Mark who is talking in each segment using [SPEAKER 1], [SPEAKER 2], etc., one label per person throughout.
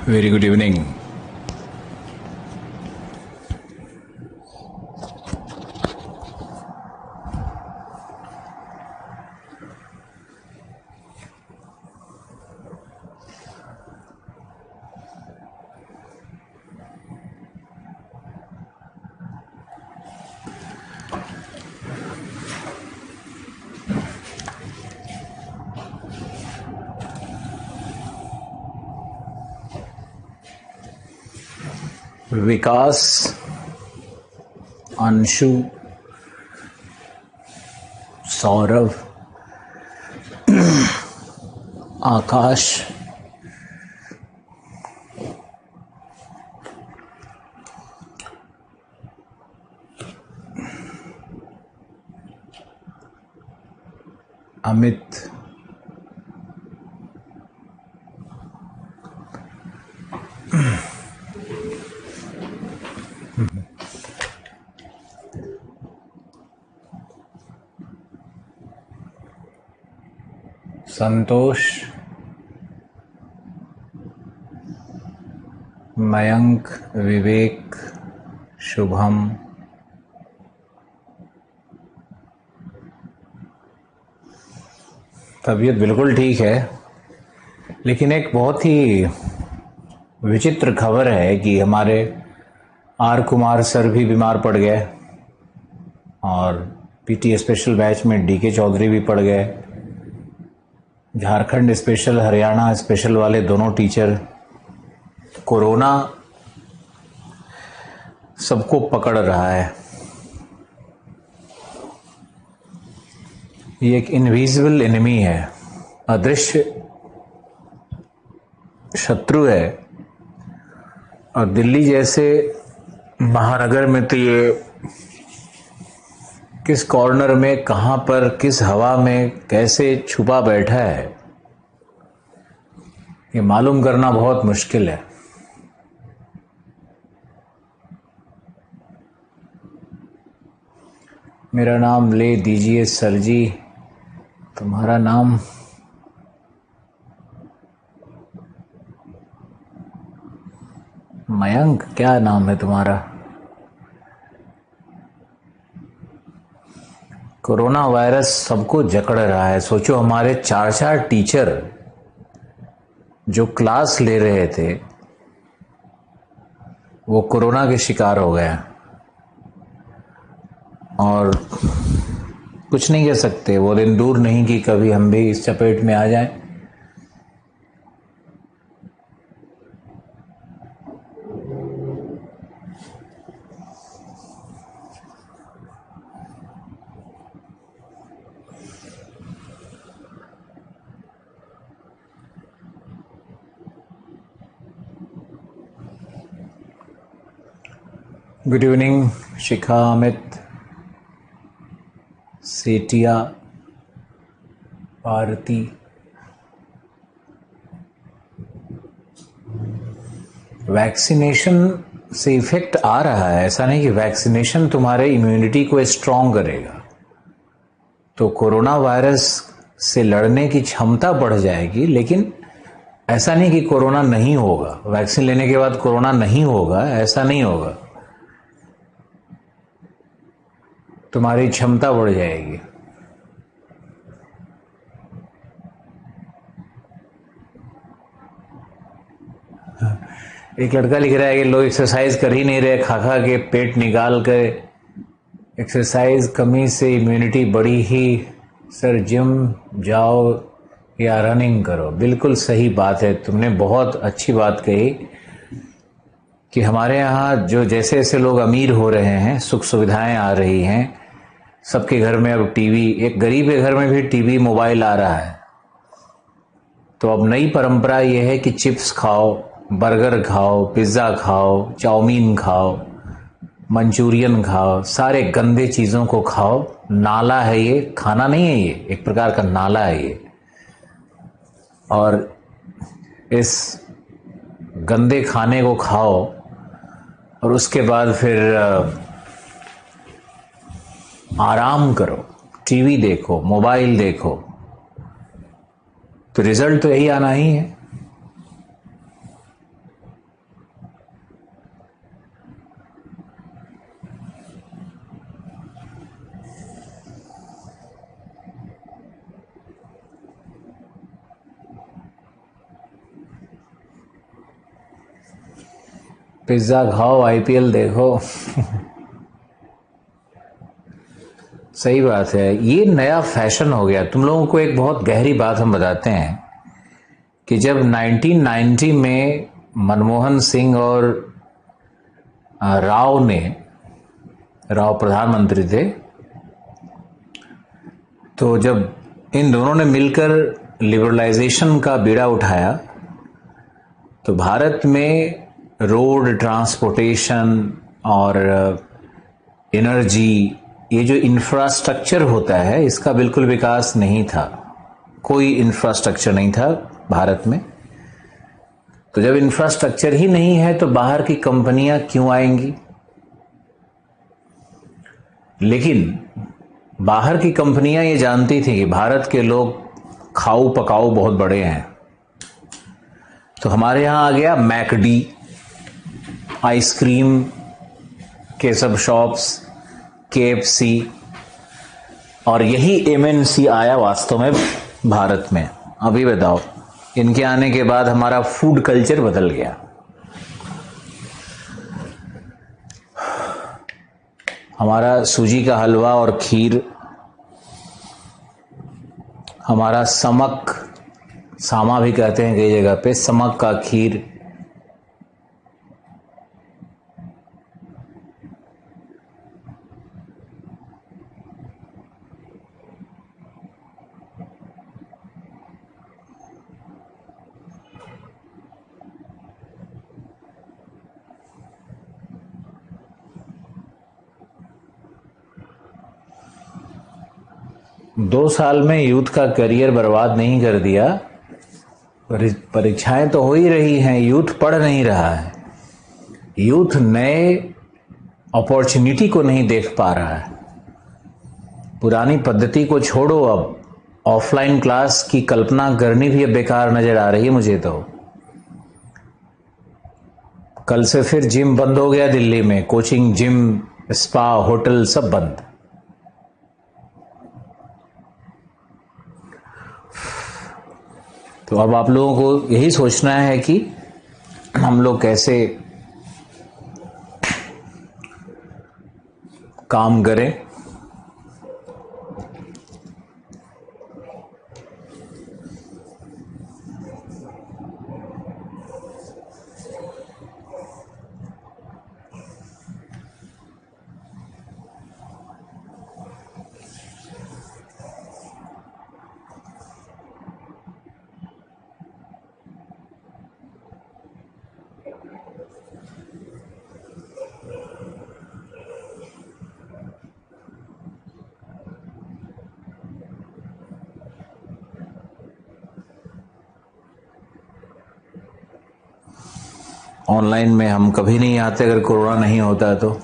[SPEAKER 1] Very good evening. विकास, अंशु, सौरभ, आकाश, अमित, संतोष, मयंक, विवेक, शुभम, तबीयत बिल्कुल ठीक है, लेकिन एक बहुत ही विचित्र खबर है कि हमारे आर कुमार सर भी बीमार पड़ गए और पीटी स्पेशल बैच में डीके चौधरी भी पड़ गए। झारखंड स्पेशल, हरियाणा स्पेशल वाले दोनों टीचर, कोरोना सबको पकड़ रहा है। ये एक इनविजिबल एनिमी है, अदृश्य शत्रु है। और दिल्ली जैसे महानगर में तो ये किस कॉर्नर में, कहां पर, किस हवा में कैसे छुपा बैठा है, ये मालूम करना बहुत मुश्किल है। मेरा नाम ले दीजिए सर जी। तुम्हारा नाम? मयंक, क्या नाम है तुम्हारा? कोरोना वायरस सबको जकड़ रहा है। सोचो, हमारे 4 टीचर जो क्लास ले रहे थे वो कोरोना के शिकार हो गए और कुछ नहीं कह सकते। वो दिन दूर नहीं कि कभी हम भी इस चपेट में आ जाएं। गुड इवनिंग शिखा, अमित, सेठिया, भारती। वैक्सीनेशन से इफेक्ट आ रहा है, ऐसा नहीं कि वैक्सीनेशन तुम्हारे इम्यूनिटी को स्ट्रॉन्ग करेगा तो कोरोना वायरस से लड़ने की क्षमता बढ़ जाएगी, लेकिन ऐसा नहीं कि कोरोना नहीं होगा। वैक्सीन लेने के बाद कोरोना नहीं होगा, ऐसा नहीं होगा। तुम्हारी क्षमता बढ़ जाएगी। एक लड़का लिख रहा है कि लोग एक्सरसाइज कर ही नहीं रहे, खा खा के पेट निकाल कर। एक्सरसाइज कमी से इम्यूनिटी बढ़ी ही। सर जिम जाओ या रनिंग करो। बिल्कुल सही बात है, तुमने बहुत अच्छी बात कही कि हमारे यहाँ जो जैसे जैसे लोग अमीर हो रहे हैं, सुख सुविधाएं आ रही हैं, सबके घर में अब टीवी, एक गरीब के घर में भी टीवी, मोबाइल आ रहा है। तो अब नई परंपरा यह है कि चिप्स खाओ, बर्गर खाओ, पिज्ज़ा खाओ, चाउमीन खाओ, मंचूरियन खाओ, सारे गंदे चीज़ों को खाओ। नाला है ये, खाना नहीं है ये, एक प्रकार का नाला है ये। और इस गंदे खाने को खाओ और उसके बाद फिर आराम करो, टीवी देखो, मोबाइल देखो, तो रिजल्ट तो यही आना ही है। पिज्जा खाओ, आईपीएल देखो। सही बात है, ये नया फैशन हो गया। तुम लोगों को एक बहुत गहरी बात हम बताते हैं कि जब 1990 में मनमोहन सिंह और राव प्रधानमंत्री थे, तो जब इन दोनों ने मिलकर लिबरलाइजेशन का बीड़ा उठाया तो भारत में रोड ट्रांसपोर्टेशन और एनर्जी, ये जो इंफ्रास्ट्रक्चर होता है, इसका बिल्कुल विकास नहीं था। कोई इंफ्रास्ट्रक्चर नहीं था भारत में। तो जब इंफ्रास्ट्रक्चर ही नहीं है तो बाहर की कंपनियां क्यों आएंगी? लेकिन बाहर की कंपनियां ये जानती थी कि भारत के लोग खाऊ पकाऊ बहुत बड़े हैं, तो हमारे यहां आ गया मैकडी, आइसक्रीम के सब शॉप्स, केएफसी, और यही एमएनसी आया वास्तव में भारत में। अभी बताओ, इनके आने के बाद हमारा फूड कल्चर बदल गया। हमारा सूजी का हलवा और खीर, हमारा सामा भी कहते हैं कई जगह पे, समक का खीर, दो साल में यूथ का करियर बर्बाद नहीं कर दिया। परीक्षाएं तो हो ही रही हैं, यूथ पढ़ नहीं रहा है, यूथ नए अपॉर्चुनिटी को नहीं देख पा रहा है। पुरानी पद्धति को छोड़ो, अब ऑफलाइन क्लास की कल्पना करनी भी अब बेकार नजर आ रही है मुझे तो। कल से फिर जिम बंद हो गया दिल्ली में, कोचिंग, जिम, स्पा, होटल सब बंद। तो अब आप लोगों को यही सोचना है कि हम लोग कैसे काम करें। ऑनलाइन में हम कभी नहीं आते अगर कोरोना नहीं होता तो।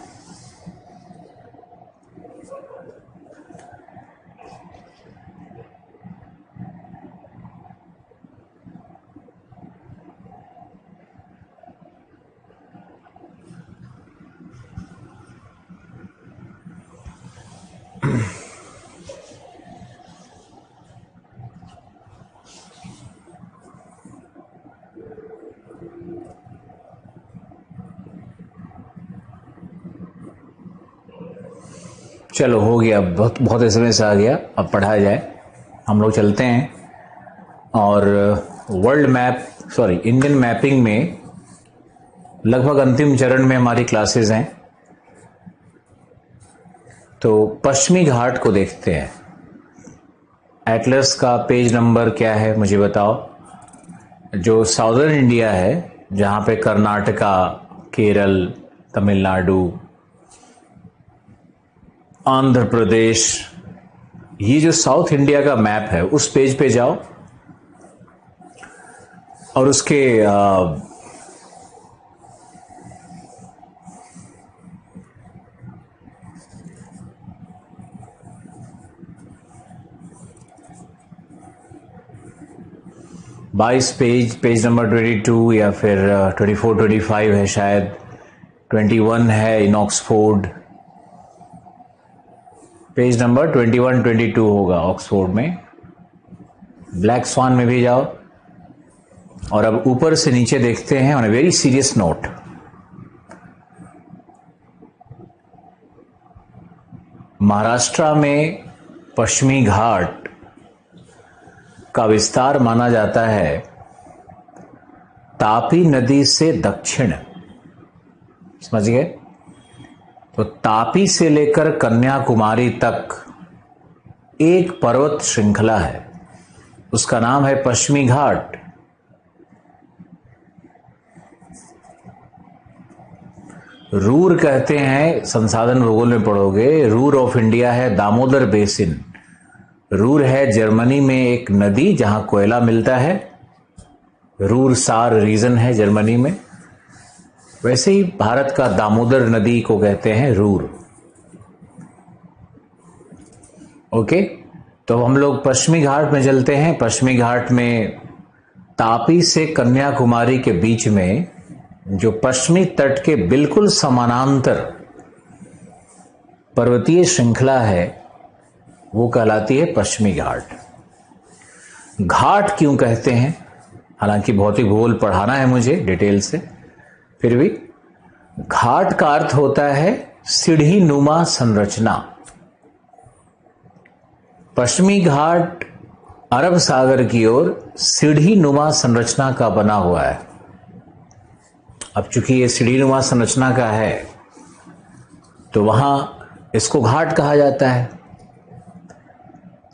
[SPEAKER 1] चलो हो गया, बहुत एसएमएस आ गया, अब पढ़ा जाए। हम लोग चलते हैं और इंडियन मैपिंग में लगभग अंतिम चरण में हमारी क्लासेस हैं। तो पश्चिमी घाट को देखते हैं। एटलस का पेज नंबर क्या है मुझे बताओ। जो साउदर्न इंडिया है, जहां पे कर्नाटका, केरल, तमिलनाडु, आंध्र प्रदेश, ये जो साउथ इंडिया का मैप है, उस पेज पे जाओ और उसके 22 पेज नंबर 22 या फिर 24, 25 है शायद, 21 है इन ऑक्सफोर्ड। पेज नंबर 21, 22 होगा ऑक्सफोर्ड में। ब्लैक स्वान में भी जाओ। और अब ऊपर से नीचे देखते हैं on a very serious note. Maharashtra में पश्चिमी घाट का विस्तार माना जाता है तापी नदी से दक्षिण। समझ गए? तो तापी से लेकर कन्याकुमारी तक एक पर्वत श्रृंखला है, उसका नाम है पश्चिमी घाट। रूर कहते हैं, संसाधन भूगोल में पढ़ोगे, रूर ऑफ इंडिया है दामोदर बेसिन। रूर है जर्मनी में एक नदी जहां कोयला मिलता है, रूर सार रीजन है जर्मनी में। वैसे ही भारत का दामोदर नदी को कहते हैं रूर। ओके, तो हम लोग पश्चिमी घाट में चलते हैं। पश्चिमी घाट में तापी से कन्याकुमारी के बीच में जो पश्चिमी तट के बिल्कुल समानांतर पर्वतीय श्रृंखला है वो कहलाती है पश्चिमी घाट। घाट क्यों कहते हैं? हालांकि भौतिक भूगोल पढ़ाना है मुझे डिटेल से, फिर भी घाट का अर्थ होता है सीढ़ी नुमा संरचना। पश्चिमी घाट अरब सागर की ओर सीढ़ी नुमा संरचना का बना हुआ है। अब चूंकि ये सीढ़ी नुमा संरचना का है तो वहां इसको घाट कहा जाता है।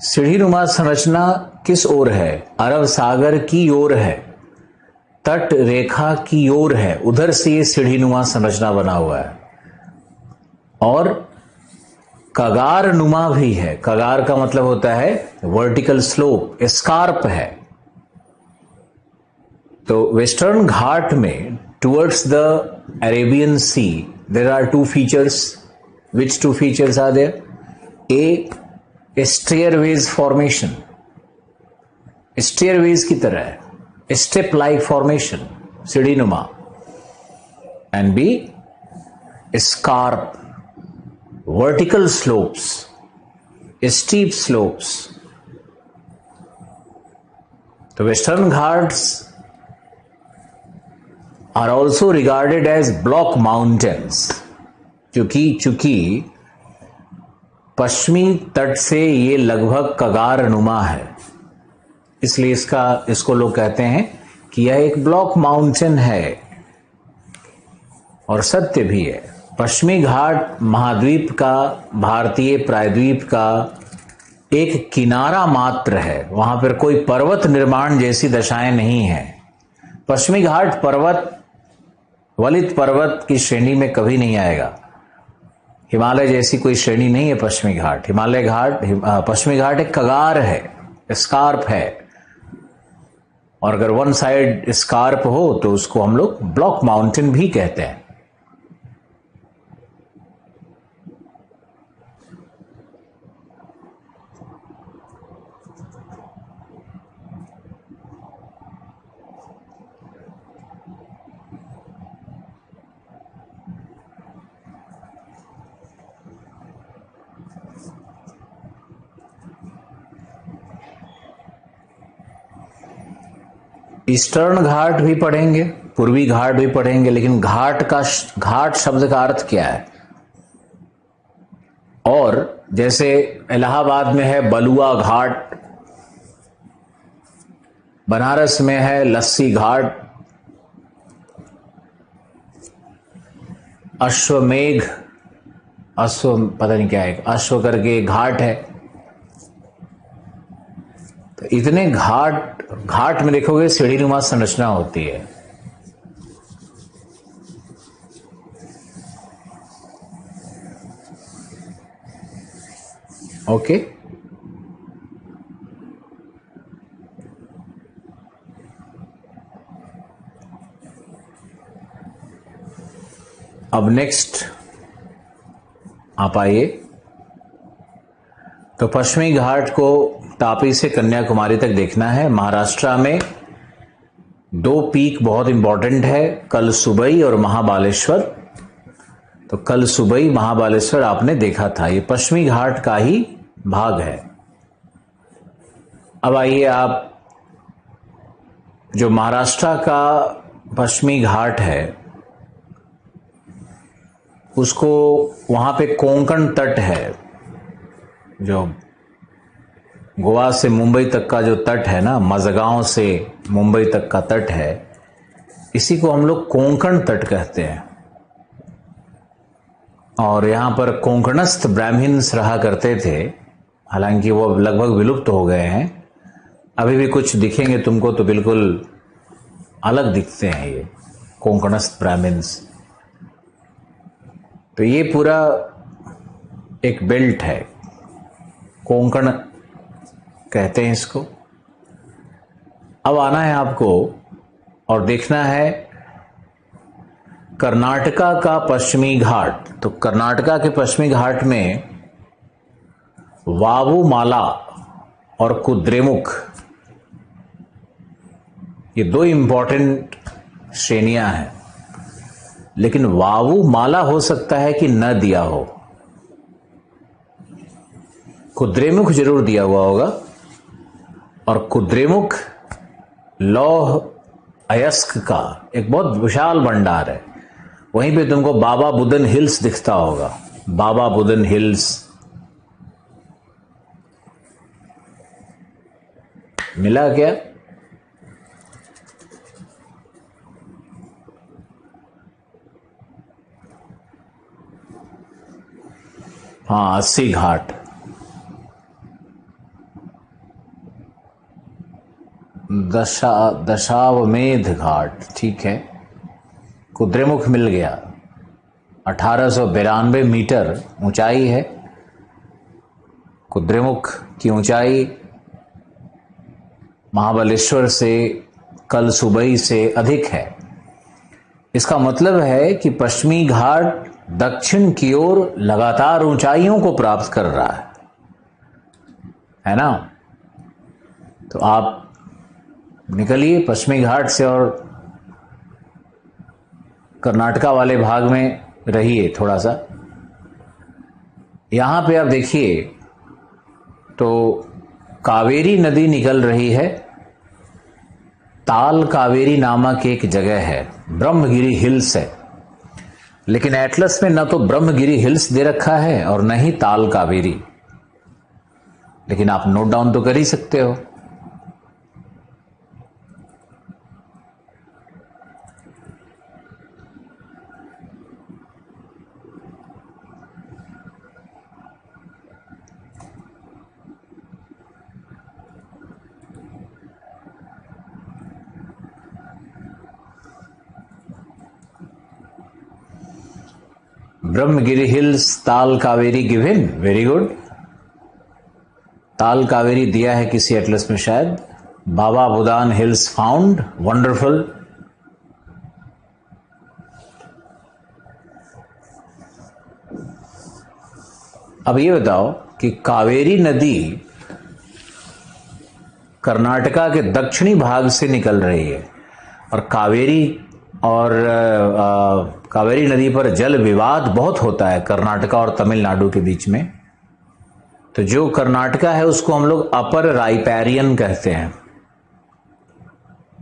[SPEAKER 1] सीढ़ी नुमा संरचना किस ओर है? अरब सागर की ओर है, तट रेखा की ओर है, उधर से ये सीढ़ी नुमा संरचना बना हुआ है। और कगार नुमा भी है। कगार का मतलब होता है वर्टिकल स्लोप, स्कार्प है। तो वेस्टर्न घाट में towards the Arabian Sea there are two features. Which two features are there? A stairways formation, stairways की तरह है, स्टेप लाइक फॉर्मेशन, सीढ़ी नुमा, and B scarp, vertical slopes, steep slopes. The Western Ghats are also regarded as block mountains, चूंकि पश्चिमी तट से ये लगभग कगार नुमा है, इसलिए इसको लोग कहते हैं कि यह एक ब्लॉक माउंटेन है। और सत्य भी है। पश्चिमी घाट महाद्वीप का, भारतीय प्रायद्वीप का एक किनारा मात्र है। वहां पर कोई पर्वत निर्माण जैसी दशाएं नहीं है। पश्चिमी घाट वलित पर्वत की श्रेणी में कभी नहीं आएगा। हिमालय जैसी कोई श्रेणी नहीं है पश्चिमी घाट। पश्चिमी घाट एक कगार है, स्कार्प है। और अगर वन साइड स्कार्प हो तो उसको हम लोग ब्लॉक माउंटेन भी कहते हैं। ईस्टर्न घाट भी पढ़ेंगे, पूर्वी घाट भी पढ़ेंगे, लेकिन घाट शब्द का अर्थ क्या है? और जैसे इलाहाबाद में है बलुआ घाट, बनारस में है लस्सी घाट, अश्वमेघ, पता नहीं क्या है, अश्व करके घाट है। तो इतने घाट में देखोगे सीढ़ी नुमा संरचना होती है। ओके, अब नेक्स्ट आप आइए। तो पश्चिमी घाट को तापी से कन्याकुमारी तक देखना है। महाराष्ट्र में दो पीक बहुत इंपॉर्टेंट है, कलसुबई और महाबालेश्वर। तो कलसुबई महाबालेश्वर आपने देखा था, ये पश्चिमी घाट का ही भाग है। अब आइए आप, जो महाराष्ट्र का पश्चिमी घाट है उसको, वहां पे कोंकण तट है, जो गोवा से मुंबई तक का जो तट है ना, मज़गांव से मुंबई तक का तट है, इसी को हम लोग कोंकण तट कहते हैं। और यहाँ पर कोंकणस्थ ब्राह्मण्स रहा करते थे, हालांकि वो लगभग विलुप्त हो गए हैं। अभी भी कुछ दिखेंगे तुमको तो बिल्कुल अलग दिखते हैं ये कोंकणस्थ ब्राह्मण्स। तो ये पूरा एक बेल्ट है, कोंकण कहते हैं इसको। अब आना है आपको और देखना है कर्नाटका का पश्चिमी घाट। तो कर्नाटका के पश्चिमी घाट में वावुमाला और कुद्रेमुख, ये दो इंपॉर्टेंट श्रेणियां हैं। लेकिन वावुमाला हो सकता है कि न दिया हो, कुद्रेमुख जरूर दिया हुआ होगा। और कुद्रेमुख लौह अयस्क का एक बहुत विशाल भंडार है। वहीं पे तुमको बाबा बुदन हिल्स दिखता होगा, बाबा बुदन हिल्स। मिला क्या? हाँ, 80 घाट। दशावमेध घाट, ठीक है। कुद्रेमुख मिल गया। 1892 मीटर ऊंचाई है कुद्रेमुख की ऊंचाई। महाबलेश्वर से कल सुबह से अधिक है। इसका मतलब है कि पश्चिमी घाट दक्षिण की ओर लगातार ऊंचाइयों को प्राप्त कर रहा है ना। तो आप निकलिए पश्चिमी घाट से और कर्नाटका वाले भाग में रहिए थोड़ा सा। यहां पे आप देखिए तो कावेरी नदी निकल रही है। ताल कावेरी नामक एक जगह है, ब्रह्मगिरी हिल्स है। लेकिन एटलस में न तो ब्रह्मगिरी हिल्स दे रखा है और न ही ताल कावेरी। लेकिन आप नोट डाउन तो कर ही सकते हो। ब्रह्मगिरी हिल्स, ताल कावेरी गिवन, वेरी गुड। ताल कावेरी दिया है किसी एटलस में शायद। बाबा बुदान हिल्स फाउंड, वंडरफुल। अब ये बताओ कि कावेरी नदी कर्नाटका के दक्षिणी भाग से निकल रही है और कावेरी नदी पर जल विवाद बहुत होता है कर्नाटका और तमिलनाडु के बीच में। तो जो कर्नाटका है उसको हम लोग अपर राइपैरियन कहते हैं।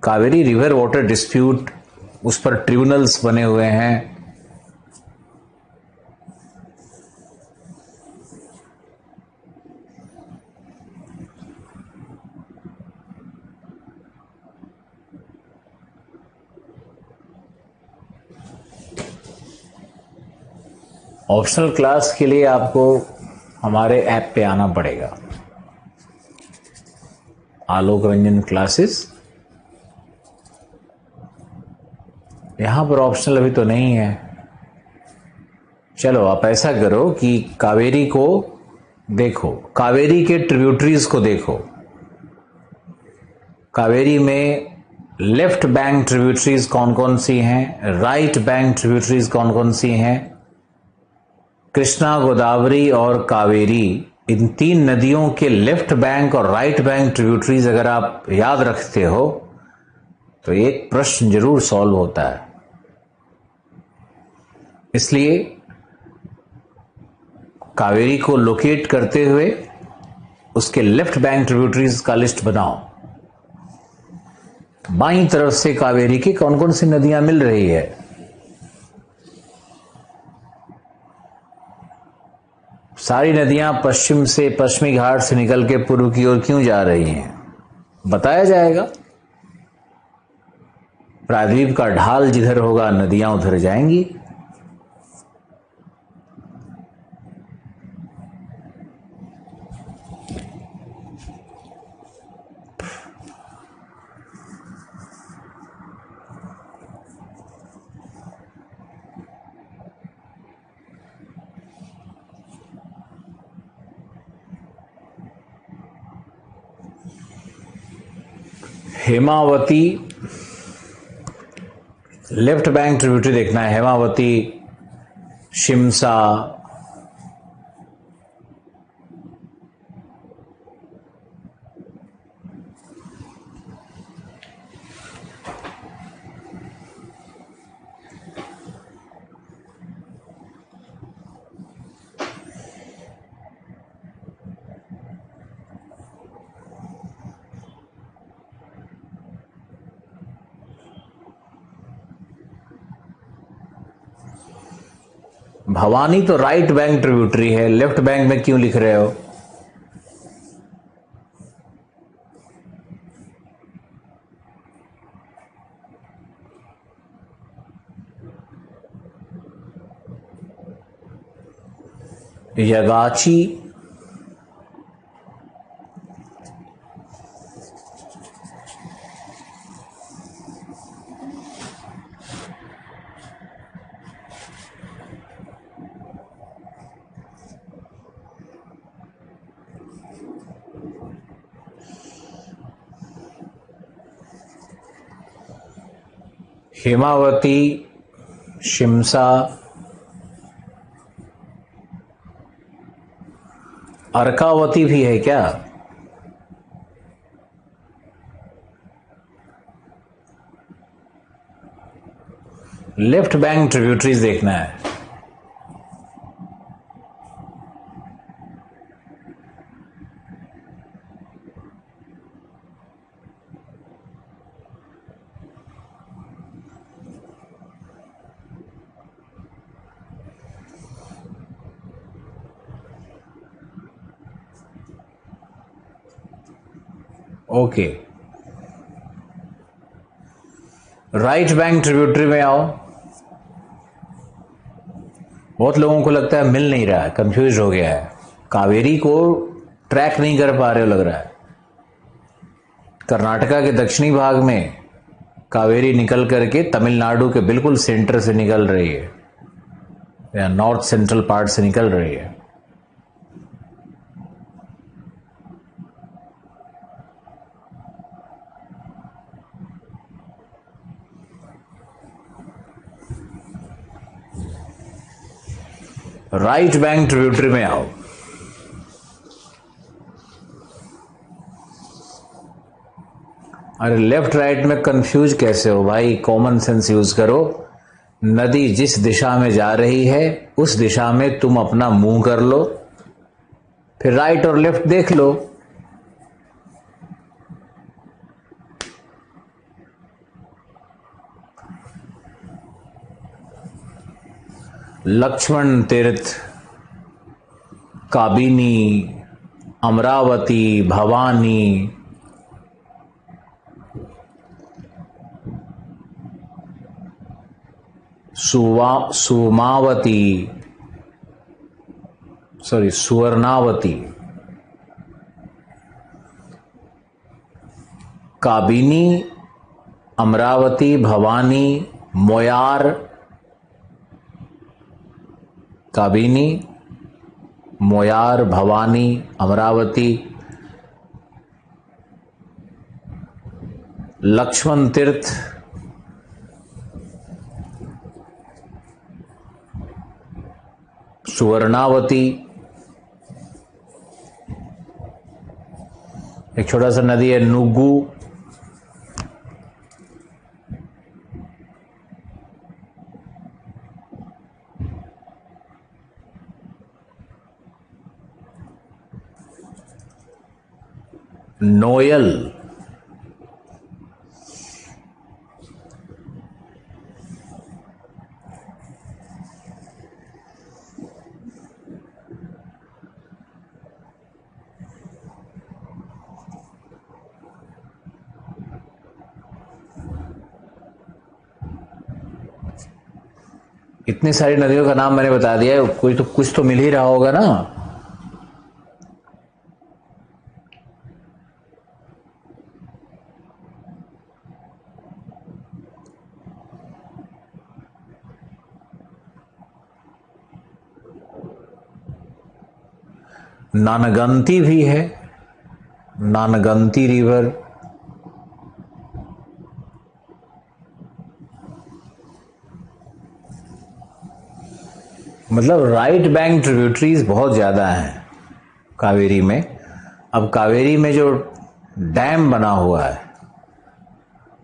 [SPEAKER 1] कावेरी रिवर वाटर डिस्प्यूट, उस पर ट्रिब्यूनल्स बने हुए हैं। ऑप्शनल क्लास के लिए आपको हमारे ऐप पे आना पड़ेगा, आलोक रंजन क्लासेस। यहां पर ऑप्शनल अभी तो नहीं है। चलो आप ऐसा करो कि कावेरी को देखो, कावेरी के ट्रिब्यूटरीज को देखो। कावेरी में लेफ्ट बैंक ट्रिब्यूटरीज कौन कौन सी हैं, राइट बैंक ट्रिब्यूटरीज कौन कौन सी हैं। कृष्णा, गोदावरी और कावेरी, इन तीन नदियों के लेफ्ट बैंक और राइट बैंक ट्रिब्यूटरीज अगर आप याद रखते हो तो एक प्रश्न जरूर सॉल्व होता है। इसलिए कावेरी को लोकेट करते हुए उसके लेफ्ट बैंक ट्रिब्यूटरीज का लिस्ट बनाओ। बाईं तरफ से कावेरी की कौन कौन सी नदियां मिल रही है। सारी नदियां पश्चिम से, पश्चिमी घाट से निकल के पूर्व की ओर क्यों जा रही हैं, बताया जाएगा। प्रायद्वीप का ढाल जिधर होगा नदियां उधर जाएंगी। हेमावती, लेफ्ट बैंक ट्रिब्यूटरी देखना है। हेमावती, शिमसा, भवानी तो राइट बैंक ट्रिब्यूटरी है, लेफ्ट बैंक में क्यों लिख रहे हो? यगाची, हेमावती, शिमसा, अर्कावती भी है क्या? लेफ्ट बैंक ट्रिब्यूटरीज देखना है। ओके, राइट बैंक ट्रिब्यूटरी में आओ। बहुत लोगों को लगता है मिल नहीं रहा है, कंफ्यूज हो गया है, कावेरी को ट्रैक नहीं कर पा रहे हो लग रहा है। कर्नाटका के दक्षिणी भाग में कावेरी निकल करके तमिलनाडु के बिल्कुल सेंटर से निकल रही है, या नॉर्थ सेंट्रल पार्ट से निकल रही है। राइट बैंक ट्रिब्यूटरी में आओ। अरे लेफ्ट राइट में कंफ्यूज कैसे हो भाई, कॉमन सेंस यूज करो। नदी जिस दिशा में जा रही है उस दिशा में तुम अपना मुंह कर लो, फिर राइट और लेफ्ट देख लो। लक्ष्मण तीर्थ, काबिनी, अमरावती, भवानी, सुवर्णावती, काबिनी, अमरावती, भवानी, मोयार, काबिनी, मोयार, भवानी, अमरावती, लक्ष्मण तीर्थ, सुवर्णावती, एक छोटा सा नदी है नुगु, नोयल, इतनी सारी नदियों का नाम मैंने बता दिया है, कोई तो कुछ तो मिल ही रहा होगा ना। नानगंती भी है, नानगंती रिवर। मतलब राइट बैंक ट्रिब्यूटरीज बहुत ज्यादा हैं कावेरी में। अब कावेरी में जो डैम बना हुआ है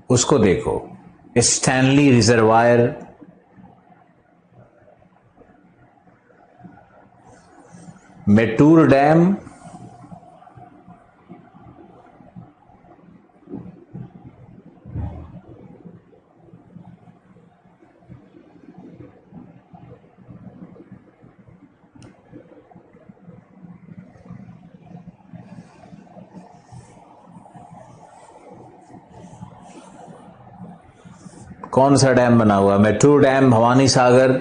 [SPEAKER 1] उसको देखो, स्टैनली रिजर्वायर, मेटूर डैम, कौन सा डैम बना हुआ? मेटूर डैम, भवानी सागर,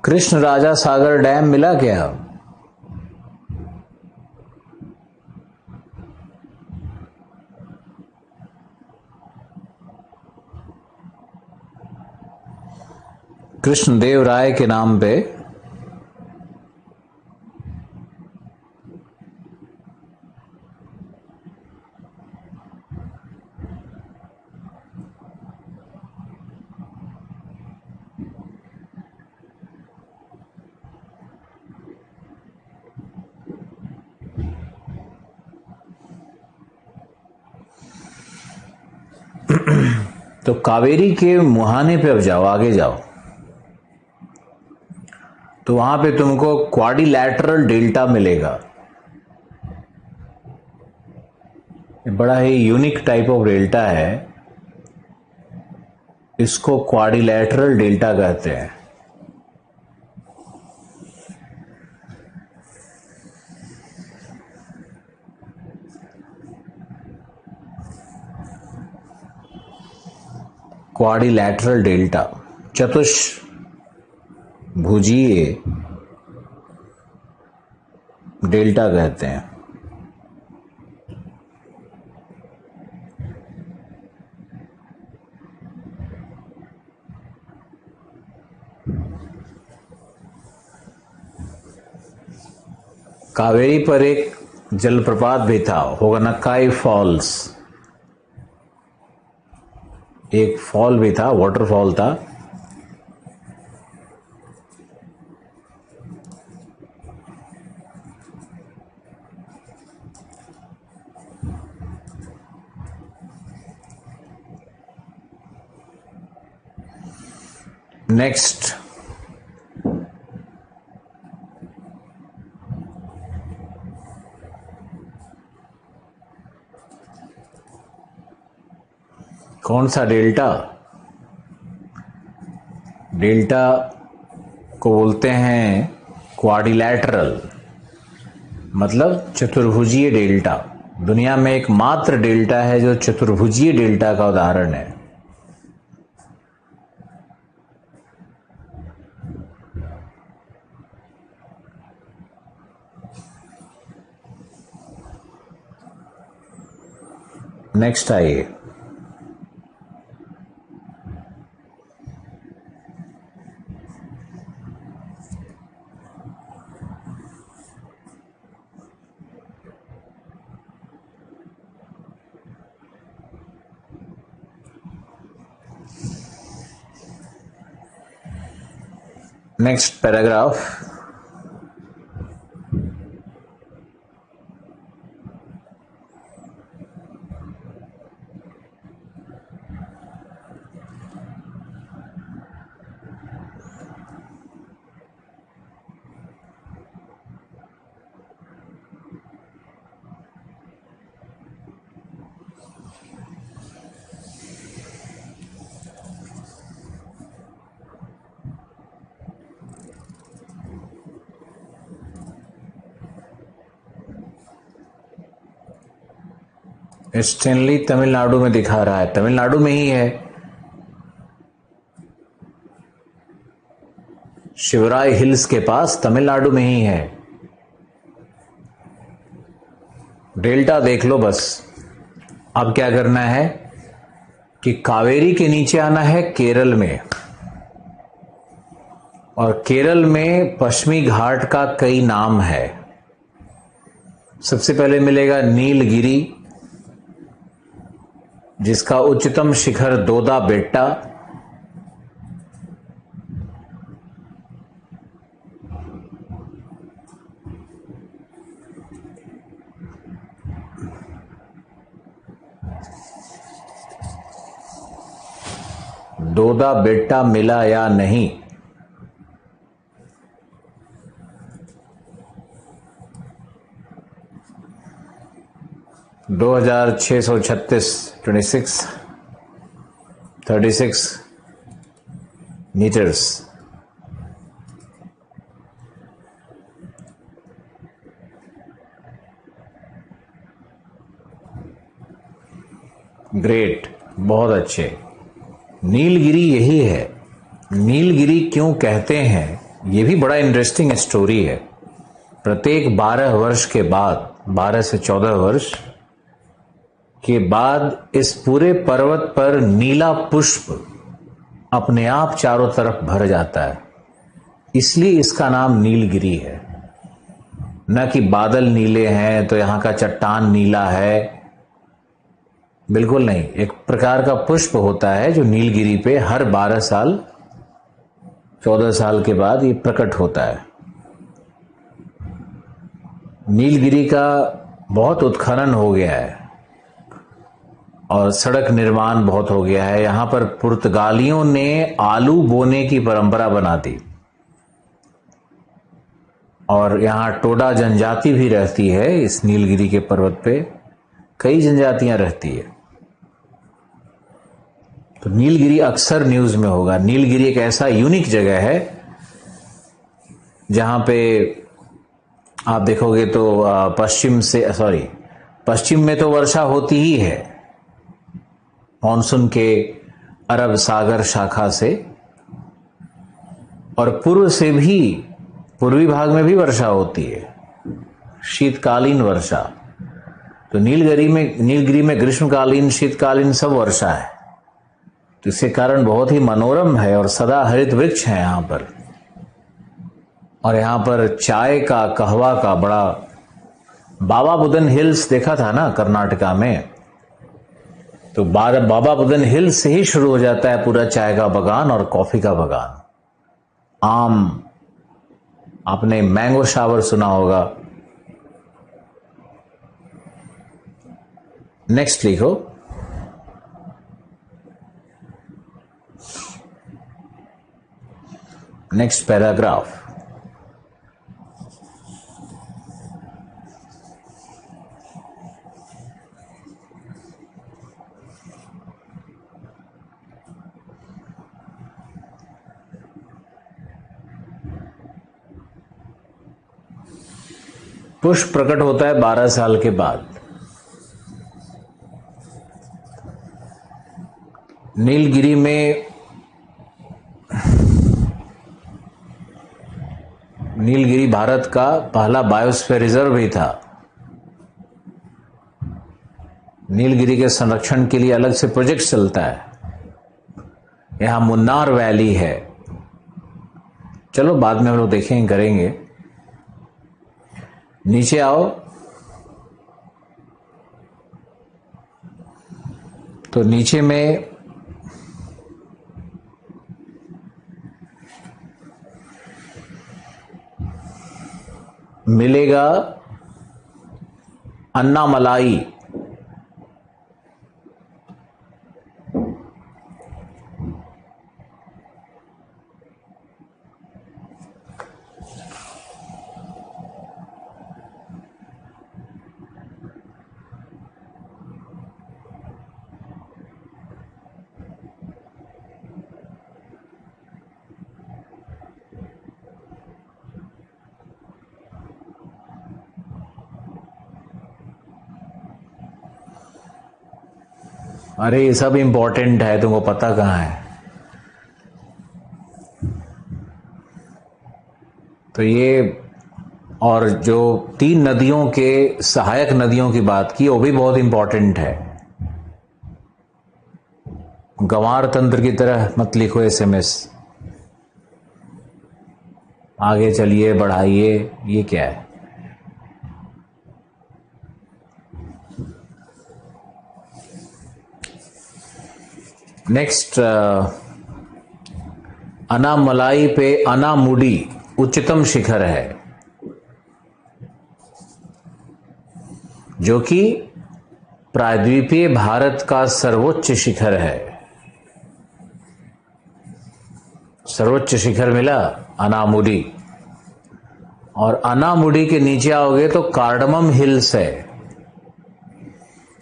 [SPEAKER 1] कृष्ण राजा सागर डैम मिला क्या? कृष्णदेव राय के नाम पे तो कावेरी के मुहाने पे अब जाओ, आगे जाओ, तो वहां पे तुमको क्वाड्रिलैटरल डेल्टा मिलेगा। बड़ा ही यूनिक टाइप ऑफ डेल्टा है, इसको क्वाड्रिलैटरल डेल्टा कहते हैं। क्वाड्रिलैटरल डेल्टा, चतुष्भुजीय डेल्टा कहते हैं। कावेरी पर एक जलप्रपात भी था, होगनक्काई फॉल्स, एक फॉल भी था, वाटरफॉल था। नेक्स्ट, कौन सा डेल्टा? डेल्टा को बोलते हैं क्वाड्रिलैटरल, मतलब चतुर्भुजीय डेल्टा। दुनिया में एकमात्र डेल्टा है जो चतुर्भुजीय डेल्टा का उदाहरण है। नेक्स्ट आइए, नेक्स्ट पैराग्राफ। स्टेनली तमिलनाडु में दिखा रहा है, तमिलनाडु में ही है। शिवराय हिल्स के पास तमिलनाडु में ही है। डेल्टा देख लो बस। अब क्या करना है कि कावेरी के नीचे आना है केरल में, और केरल में पश्चिमी घाट का कई नाम है। सबसे पहले मिलेगा नीलगिरी, जिसका उच्चतम शिखर दोदा बेट्टा। दोदा बेट्टा मिला या नहीं? दो 2636 36 मीटर्स। ग्रेट, बहुत अच्छे। नीलगिरी यही है। नीलगिरी क्यों कहते हैं, यह भी बड़ा इंटरेस्टिंग स्टोरी है। प्रत्येक 12 वर्ष के बाद, 12 से 14 वर्ष के बाद, इस पूरे पर्वत पर नीला पुष्प अपने आप चारों तरफ भर जाता है, इसलिए इसका नाम नीलगिरी है। न कि बादल नीले हैं तो यहां का चट्टान नीला है, बिल्कुल नहीं। एक प्रकार का पुष्प होता है जो नीलगिरी पे हर 12 साल 14 साल के बाद ये प्रकट होता है। नीलगिरी का बहुत उत्खनन हो गया है और सड़क निर्माण बहुत हो गया है। यहां पर पुर्तगालियों ने आलू बोने की परंपरा बना दी, और यहां टोडा जनजाति भी रहती है। इस नीलगिरी के पर्वत पे कई जनजातियां रहती है। तो नीलगिरी अक्सर न्यूज में होगा। नीलगिरी एक ऐसा यूनिक जगह है जहां पे आप देखोगे तो पश्चिम में तो वर्षा होती ही है मानसून के अरब सागर शाखा से, और पूर्व से भी, पूर्वी भाग में भी वर्षा होती है, शीतकालीन वर्षा। तो नीलगिरी में ग्रीष्मकालीन, शीतकालीन सब वर्षा है। तो इसके कारण बहुत ही मनोरम है और सदा हरित वृक्ष है यहां पर। और यहां पर चाय का, कहवा का बड़ा, बाबा बुदन हिल्स देखा था ना कर्नाटका में, तो बाबा बुदन हिल्स से ही शुरू हो जाता है पूरा चाय का बगान और कॉफी का बगान। आम, आपने मैंगो शावर सुना होगा। नेक्स्ट लिखो। Next paragraph. पुष्प प्रकट होता है 12 साल के बाद। नीलगिरी में, नीलगिरी भारत का पहला बायोस्फीयर रिजर्व भी था। नीलगिरी के संरक्षण के लिए अलग से प्रोजेक्ट चलता है। यहां मुन्नार वैली है, चलो बाद में हम लोग देखेंगे, करेंगे। नीचे आओ तो नीचे में मिलेगा अन्नामलाई। अरे ये सब इंपॉर्टेंट है, तुमको पता कहाँ है? तो ये, और जो 3 नदियों के सहायक नदियों की बात की वो भी बहुत इंपॉर्टेंट है। गंवार तंत्र की तरह मत लिखो एसएमएस। आगे चलिए, बढ़ाइए, ये क्या है? नेक्स्ट, अनामलाई पे अनामुडी उच्चतम शिखर है, जो कि प्रायद्वीपीय भारत का सर्वोच्च शिखर है। सर्वोच्च शिखर मिला अनामुडी। और अनामुडी के नीचे आओगे तो कार्डमम हिल्स है,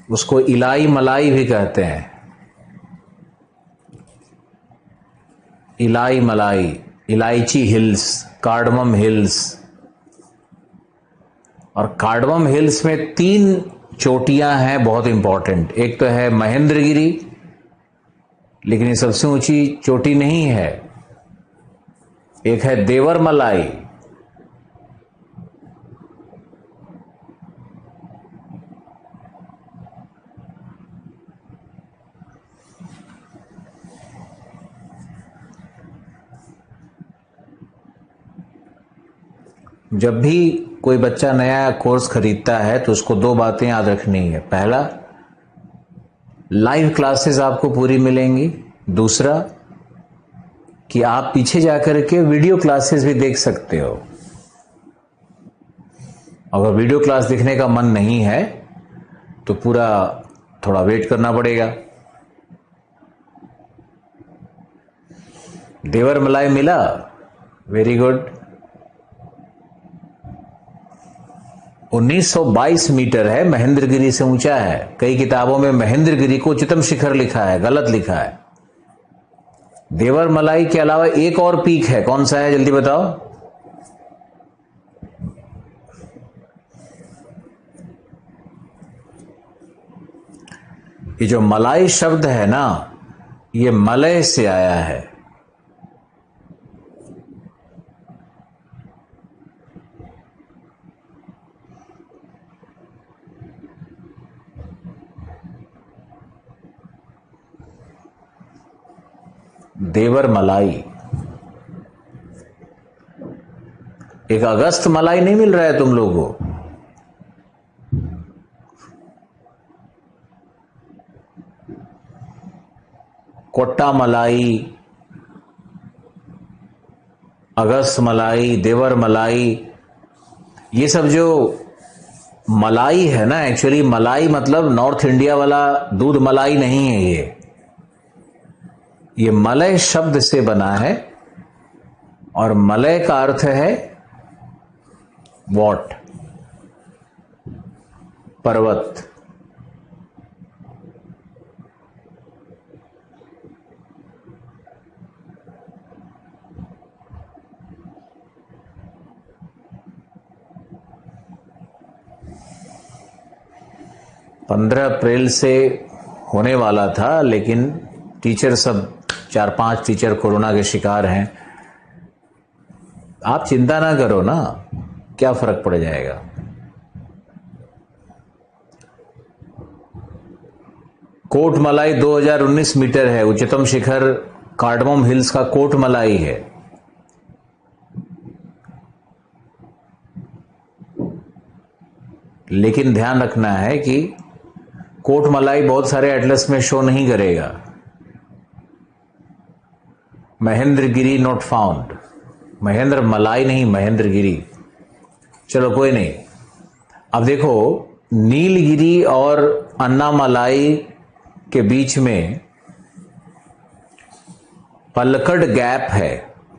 [SPEAKER 1] उसको इलाई मलाई भी कहते हैं। इलाई मलाई, इलायची हिल्स, कार्डमम हिल्स। और कार्डमम हिल्स में 3 चोटियां हैं बहुत इंपॉर्टेंट। एक तो है महेंद्रगिरी, लेकिन ये सबसे ऊंची चोटी नहीं है। एक है देवरमलाई, जब भी कोई बच्चा नया कोर्स खरीदता है तो उसको 2 बातें याद रखनी है। पहला, लाइव क्लासेस आपको पूरी मिलेंगी। दूसरा, कि आप पीछे जाकर के वीडियो क्लासेस भी देख सकते हो। अगर वीडियो क्लास देखने का मन नहीं है तो पूरा थोड़ा वेट करना पड़ेगा। देवरमलाई मिला, वेरी गुड। 1922 मीटर है, महेंद्रगिरी से ऊंचा है। कई किताबों में महेंद्रगिरी को उच्चतम शिखर लिखा है, गलत लिखा है। देवरमलाई के अलावा एक और पीक है, कौन सा है जल्दी बताओ? ये जो मलाई शब्द है ना, ये मलय से आया है। देवरमलाई। एक अगस्त मलाई नहीं मिल रहा है तुम लोगों को? कोट्टा मलाई, अगस्त मलाई, देवर मलाई, ये सब जो मलाई है ना, एक्चुअली मलाई मतलब नॉर्थ इंडिया वाला दूध मलाई नहीं है। ये मलय शब्द से बना है, और मलय का अर्थ है वॉट? पर्वत। पंद्रह अप्रैल से होने वाला था, लेकिन टीचर सब 4-5 टीचर कोरोना के शिकार हैं। आप चिंता ना करो ना, क्या फर्क पड़ जाएगा। कोटमलाई 2019 मीटर है, उच्चतम शिखर कार्डमम हिल्स का कोटमलाई है। लेकिन ध्यान रखना है कि कोटमलाई बहुत सारे एटलस में शो नहीं करेगा। महेंद्रगिरी नॉट फाउंड, महेंद्र मलाई नहीं, महेंद्रगिरी। चलो कोई नहीं। अब देखो, नीलगिरी और अन्नामलाई के बीच में पल्लकड गैप है।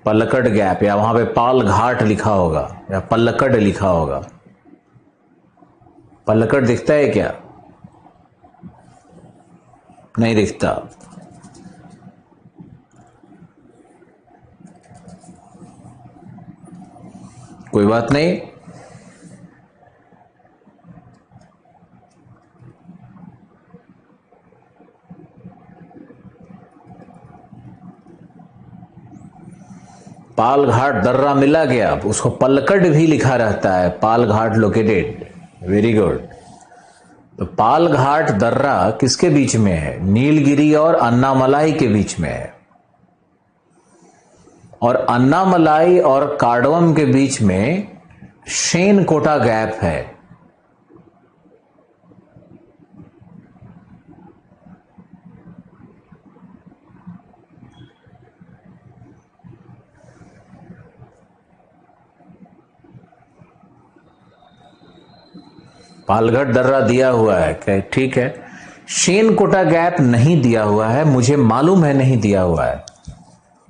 [SPEAKER 1] पल्लकड गैप, या वहां पे पाल घाट लिखा होगा या पल्लकड लिखा होगा। पल्लकड दिखता है क्या? नहीं दिखता। कोई बात नहीं। पालघाट दर्रा मिला गया, उसको पलकड़ भी लिखा रहता है, पालघाट लोकेटेड। Very good. तो पालघाट दर्रा किसके बीच में है? नीलगिरी और अन्नामलाई के बीच में है। और अन्नामलाई और कार्डवम के बीच में शेनकोटा गैप है। पालघाट दर्रा दिया हुआ है, ठीक है। शेनकोटा गैप नहीं दिया हुआ है, मुझे मालूम है नहीं दिया हुआ है,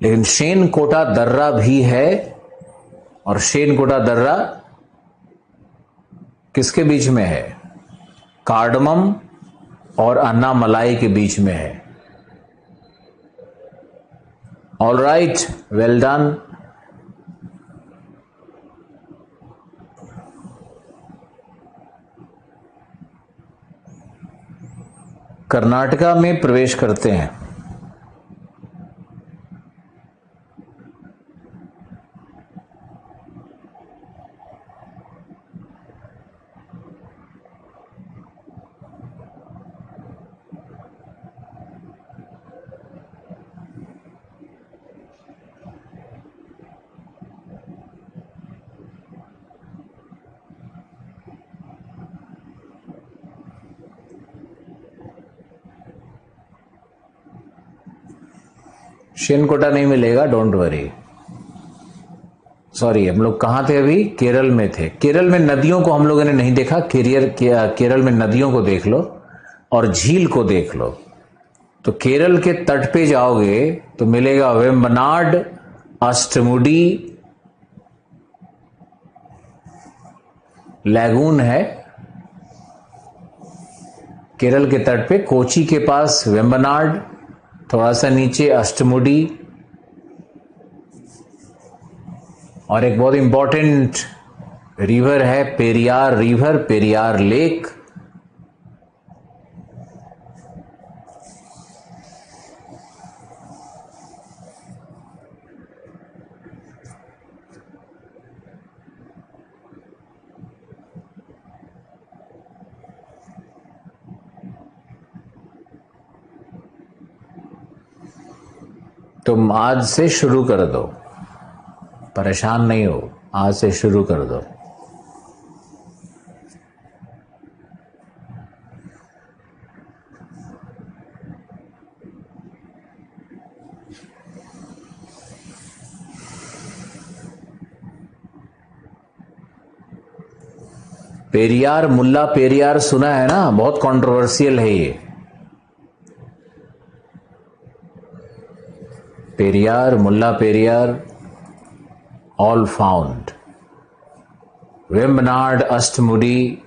[SPEAKER 1] लेकिन शेनकोटा दर्रा भी है। और शेनकोटा दर्रा किसके बीच में है? कार्डमम और अन्नामलाई के बीच में है। All right, well done. Karnataka में प्रवेश करते हैं। शेनकोटा नहीं मिलेगा, डोंट वरी। सॉरी, हम लोग कहां थे अभी? केरल में थे। केरल में नदियों को हम लोगों ने नहीं देखा। केरल में नदियों को देख लो और झील को देख लो। तो केरल के तट पे जाओगे तो मिलेगा वेम्बनाड, अष्टमुडी लैगून है केरल के तट पे। कोची के पास वेम्बनाड, थोड़ा सा नीचे अष्टमुडी, और एक बहुत इंपॉर्टेंट रिवर है पेरियार रिवर, पेरियार लेक। तुम आज से शुरू कर दो, परेशान नहीं हो, आज से शुरू कर दो। पेरियार, मुल्ला पेरियार सुना है ना? बहुत कंट्रोवर्शियल है ये। Periyar, Mullaperiyar, all found. Vembanad, Ashtamudi,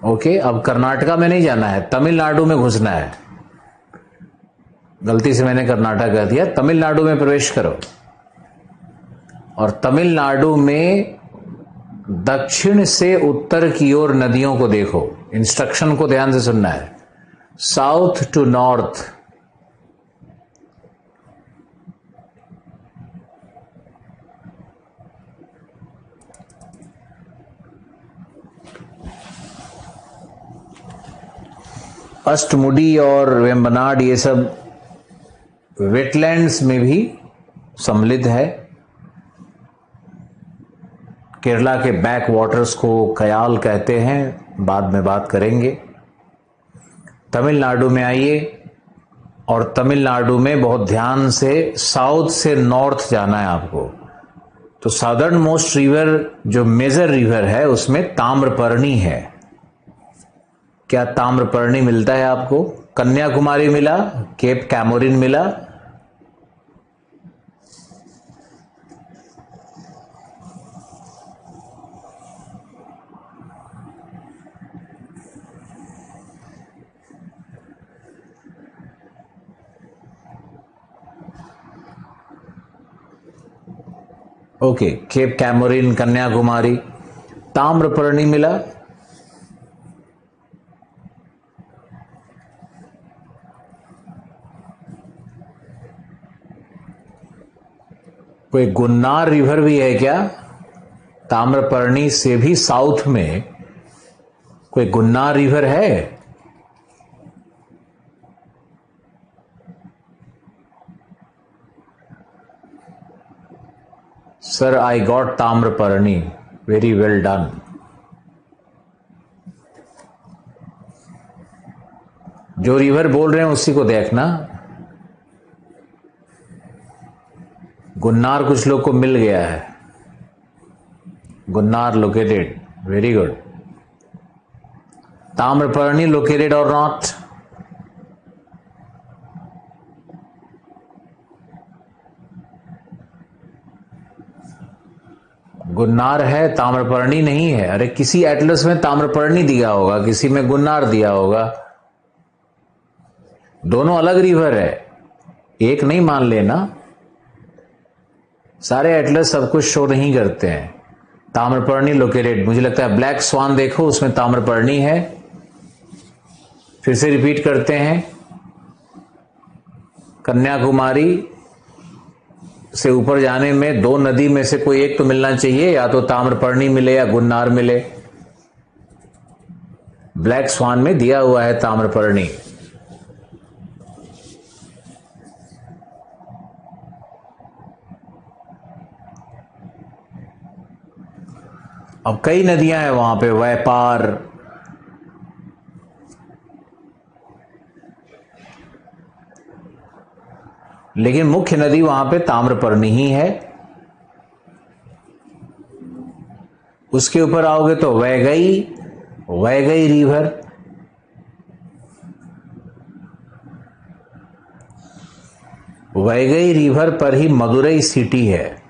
[SPEAKER 1] okay. अब कर्नाटका में नहीं जाना है, तमिलनाडु में घुसना है। गलती से मैंने कर्नाटक कह दिया। तमिलनाडु में प्रवेश करो और तमिलनाडु में दक्षिण से उत्तर की ओर नदियों को देखो। इंस्ट्रक्शन को ध्यान से सुनना है। साउथ टू नॉर्थ, अष्टमुडी और वेम्बनाड ये सब वेटलैंड्स में भी सम्मिलित है। केरला के बैक वाटर्स को कयाल कहते हैं, बाद में बात करेंगे। तमिलनाडु में आइए और तमिलनाडु में बहुत ध्यान से साउथ से नॉर्थ जाना है आपको। तो साउदर्न मोस्ट रिवर जो मेजर रिवर है उसमें ताम्रपर्णी है। क्या ताम्रपर्णी मिलता है आपको? कन्याकुमारी मिला, केप कैमोरिन मिला, okay. Cape Comorin, Kanyakumari, Tamraparni मिला। कोई गुन्नार रिवर भी है क्या? ताम्रपर्णी से भी साउथ में कोई गुन्नार रिवर है? Sir, I got Tamraparni, very well done. जो रिवर बोल रहे हैं उसी को देखना। गुन्नार कुछ लोग को मिल गया है। Gunnar located, very good. Tamraparni located और नॉट? गुन्नार है, ताम्रपर्णी नहीं है। अरे किसी एटलस में ताम्रपर्णी दिया होगा, किसी में गुन्नार दिया होगा। दोनों अलग रिवर है, एक नहीं मान लेना। सारे एटलस सब कुछ शो नहीं करते हैं। ताम्रपर्णी लोकेटेड, मुझे लगता है ब्लैक स्वान देखो, उसमें ताम्रपर्णी है। फिर से रिपीट करते हैं, कन्याकुमारी से ऊपर जाने में दो नदी में से कोई एक तो मिलना चाहिए, या तो ताम्रपर्णी मिले या गुन्नार मिले। ब्लैक स्वान में दिया हुआ है ताम्रपर्णी। अब कई नदियां हैं वहां पे, व्यापार, लेकिन मुख्य नदी वहां पे ताम्रपर्णी ही है। उसके ऊपर आओगे तो वैगई, वैगई रिवर, वैगई रिवर पर ही मदुरई सिटी है।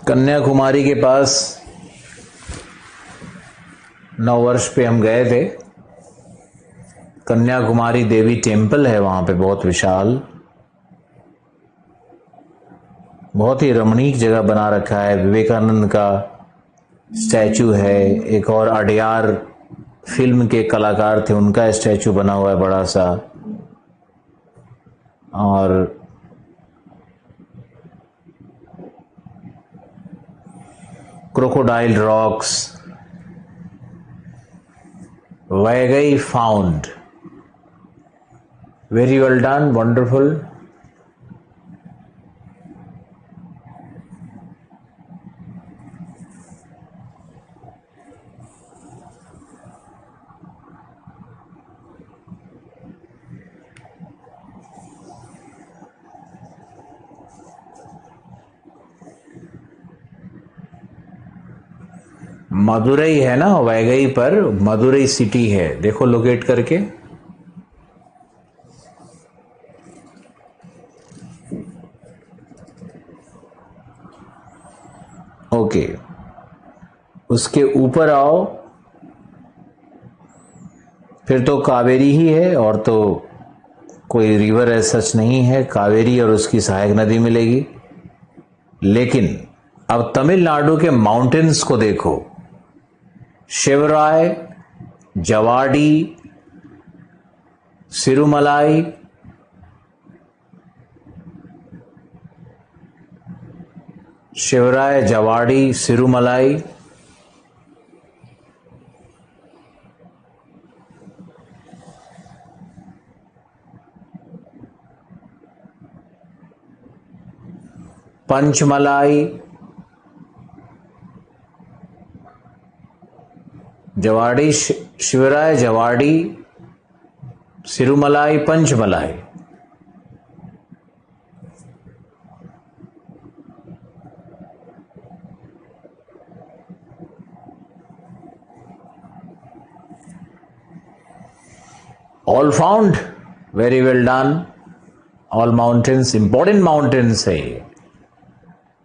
[SPEAKER 1] कन्याकुमारी के पास नववर्ष पे हम गए थे। कन्याकुमारी देवी टेम्पल है वहां पे, बहुत विशाल, बहुत ही रमणीक जगह बना रखा है। विवेकानंद का स्टैचू है, एक और अडयार फिल्म के कलाकार थे, उनका स्टैचू बना हुआ है बड़ा सा। और crocodile rocks, Vaigai found, very well done, wonderful. Madurai है ना, वैगई पर मदुरई सिटी है, देखो लोकेट करके। ओके, उसके ऊपर आओ, फिर तो कावेरी ही है, और तो कोई रिवर ऐसा सच नहीं है। कावेरी और उसकी सहायक नदी मिलेगी। लेकिन अब तमिलनाडु के माउंटेन्स को देखो, Shevaroy, Javadi, Sirumalai, Shevaroy, Javadi, Sirumalai, Pachamalai, Javadi, Shevaroy, Javadi, Sirumalai, Pachamalai. All found, very well done. All mountains, important mountains है।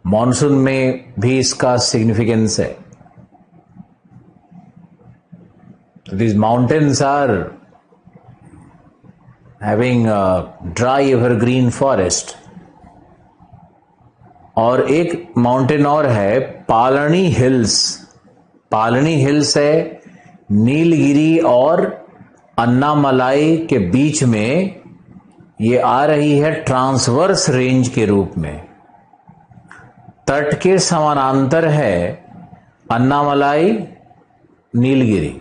[SPEAKER 1] मॉनसून में भी इसका सिग्निफिकेंस है। So these mountains are having dry evergreen forest. और एक माउंटेन और है पालनी हिल्स। पालनी हिल्स है नीलगिरी और अन्नामलाई के बीच में, ये आ रही है ट्रांसवर्स रेंज के रूप में। तट के समानांतर है अन्नामलाई नीलगिरी,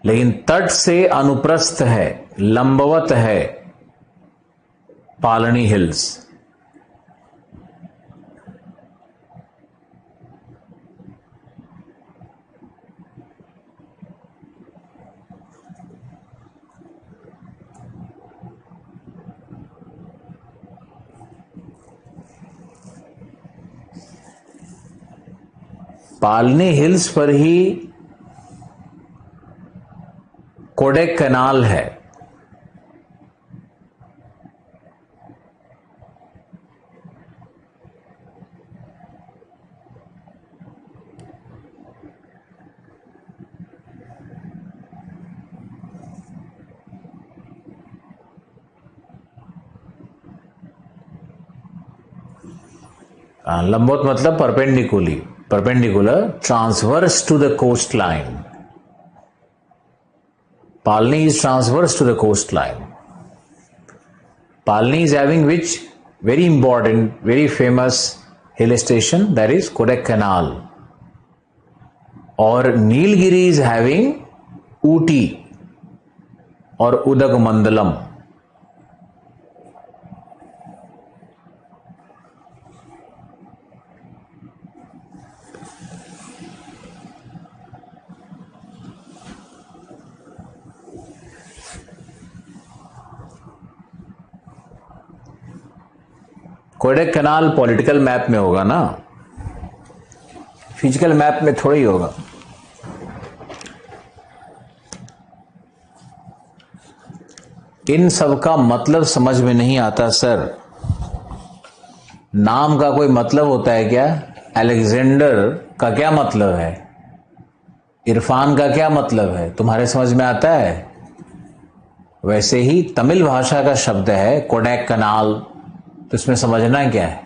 [SPEAKER 1] लेकिन तट से अनुप्रस्थ है, लंबवत है पालनी हिल्स। पालनी हिल्स पर ही कोडेक कैनाल है। लंबवत मतलब perpendicular, transverse to the coast line. Palni is transverse to the coastline. Palni is having which very important, very famous hill station, that is Kodaikanal. और नीलगिरी is having ऊटी और Udhagamandalam. Kodaikanal political map में होगा ना, physical map में थोड़ी होगा। इन सब का मतलब समझ में नहीं आता सर। नाम का कोई मतलब होता है क्या? अलेक्जेंडर का क्या मतलब है? इरफान का क्या मतलब है? तुम्हारे समझ में आता है? वैसे ही तमिल भाषा का शब्द है कोडेक कैनाल, तो इसमें समझना क्या है?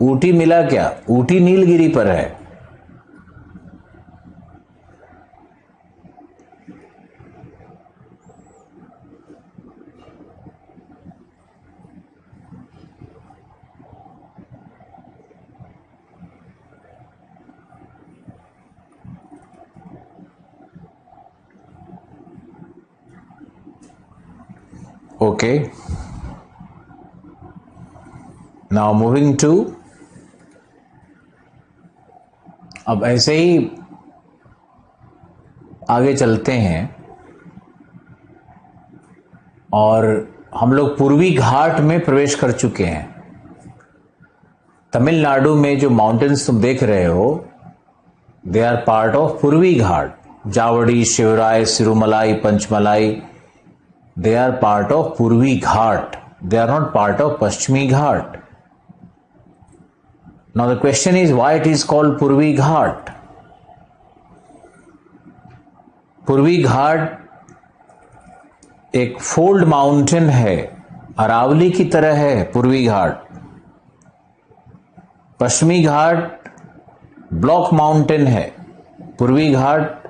[SPEAKER 1] ऊटी मिला क्या? ऊटी नीलगिरी पर है। Okay, now moving to, अब ऐसे ही आगे चलते हैं और हम लोग पूर्वी घाट में प्रवेश कर चुके हैं। तमिलनाडु में जो माउंटेन्स तुम देख रहे हो, they are part of Purvi Ghat. Javadi, Shevaroy, Sirumalai, Pachamalai, they are part of Purvi Ghat. They are not part of Paschimi Ghat. Now the question is, why it is called Purvi Ghat? Purvi Ghat एक फोल्ड माउंटेन है, अरावली की तरह है पूर्वी घाट। पश्चिमी घाट block mountain है, पूर्वी घाट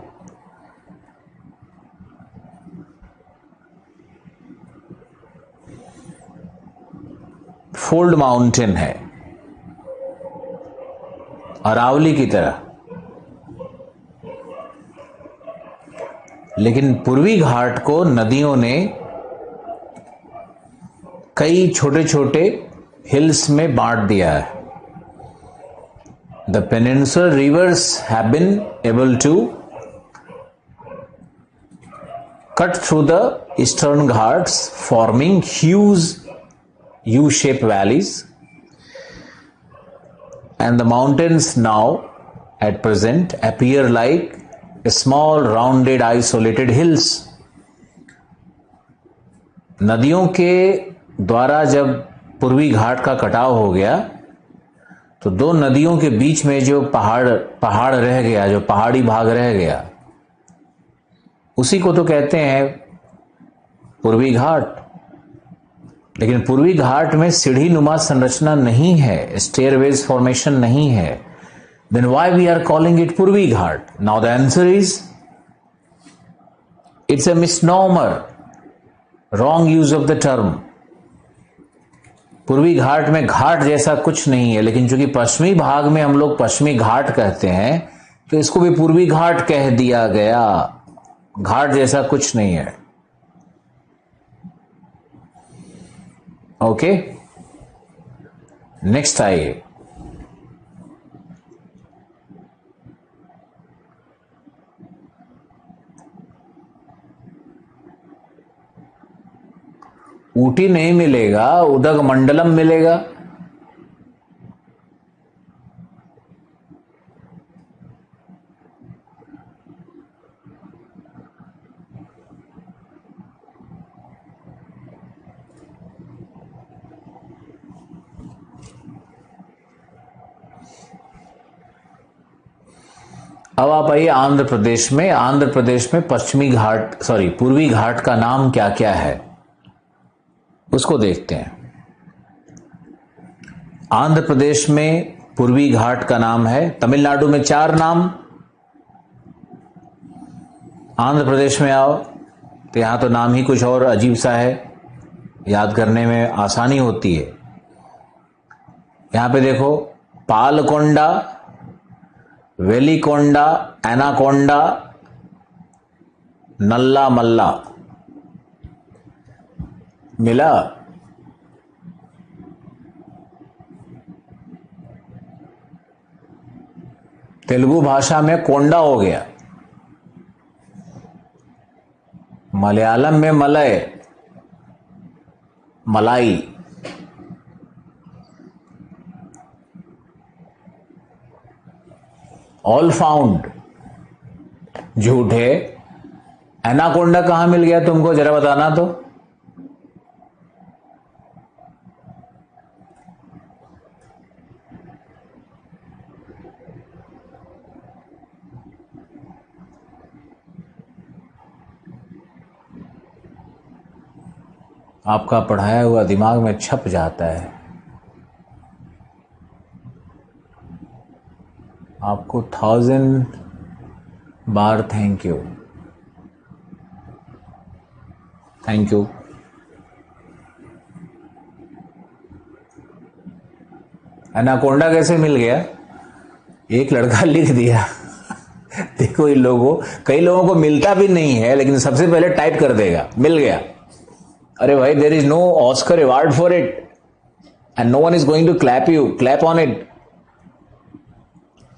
[SPEAKER 1] fold mountain है, अरावली की तरह। लेकिन पूर्वी घाट को नदियों ने कई छोटे छोटे हिल्स में बांट दिया है। The peninsular rivers have been able to cut through the eastern ghats, forming huge U-shaped valleys, and the mountains now at present appear like small rounded isolated hills. नदियों के द्वारा जब पूर्वी घाट का कटाव हो गया तो दो नदियों के बीच में जो पहाड़ रह गया, जो पहाड़ी भाग रह गया, उसी को तो कहते हैं पूर्वी घाट। लेकिन पूर्वी घाट में सीढ़ी नुमा संरचना नहीं है, स्टेयरवेज फॉर्मेशन नहीं है। Then why we are calling it Purvi Ghat? Now the answer is it's a misnomer, wrong use of the term. Purvi Ghat में घाट जैसा कुछ नहीं है, लेकिन चूंकि पश्चिमी भाग में हम लोग पश्चिमी घाट कहते हैं, तो इसको भी पूर्वी घाट कह दिया गया। घाट जैसा कुछ नहीं है। ओके, नेक्स्ट आइए। ऊटी नहीं मिलेगा, उदगमंडलम मिलेगा। अब आप आइए आंध्र प्रदेश में। आंध्र प्रदेश में पूर्वी घाट का नाम क्या क्या है, उसको देखते हैं। आंध्र प्रदेश में पूर्वी घाट का नाम है, तमिलनाडु में 4 नाम। आंध्र प्रदेश में आओ तो यहां तो नाम ही कुछ और अजीब सा है, याद करने में आसानी होती है। यहां पे देखो, पालकोंडा, वेलिकोंडा, एनाकोंडा, नल्ला मल्ला। मिला? तेलुगु भाषा में कोंडा हो गया, मलयालम में मलय, मलाई। ऑल फाउंड झूठ है। एनाकोंडा कहां मिल गया तुमको, जरा बताना तो। आपका पढ़ाया हुआ दिमाग में छप जाता है। आपको 1000 बार thank you, thank you. Anaconda कैसे मिल गया? एक लड़का लिख दिया। देखो, कई लोगों को मिलता भी नहीं है, लेकिन सबसे पहले टाइप कर देगा, मिल गया। अरे भाई, there is no Oscar award for it and no one is going to clap on it.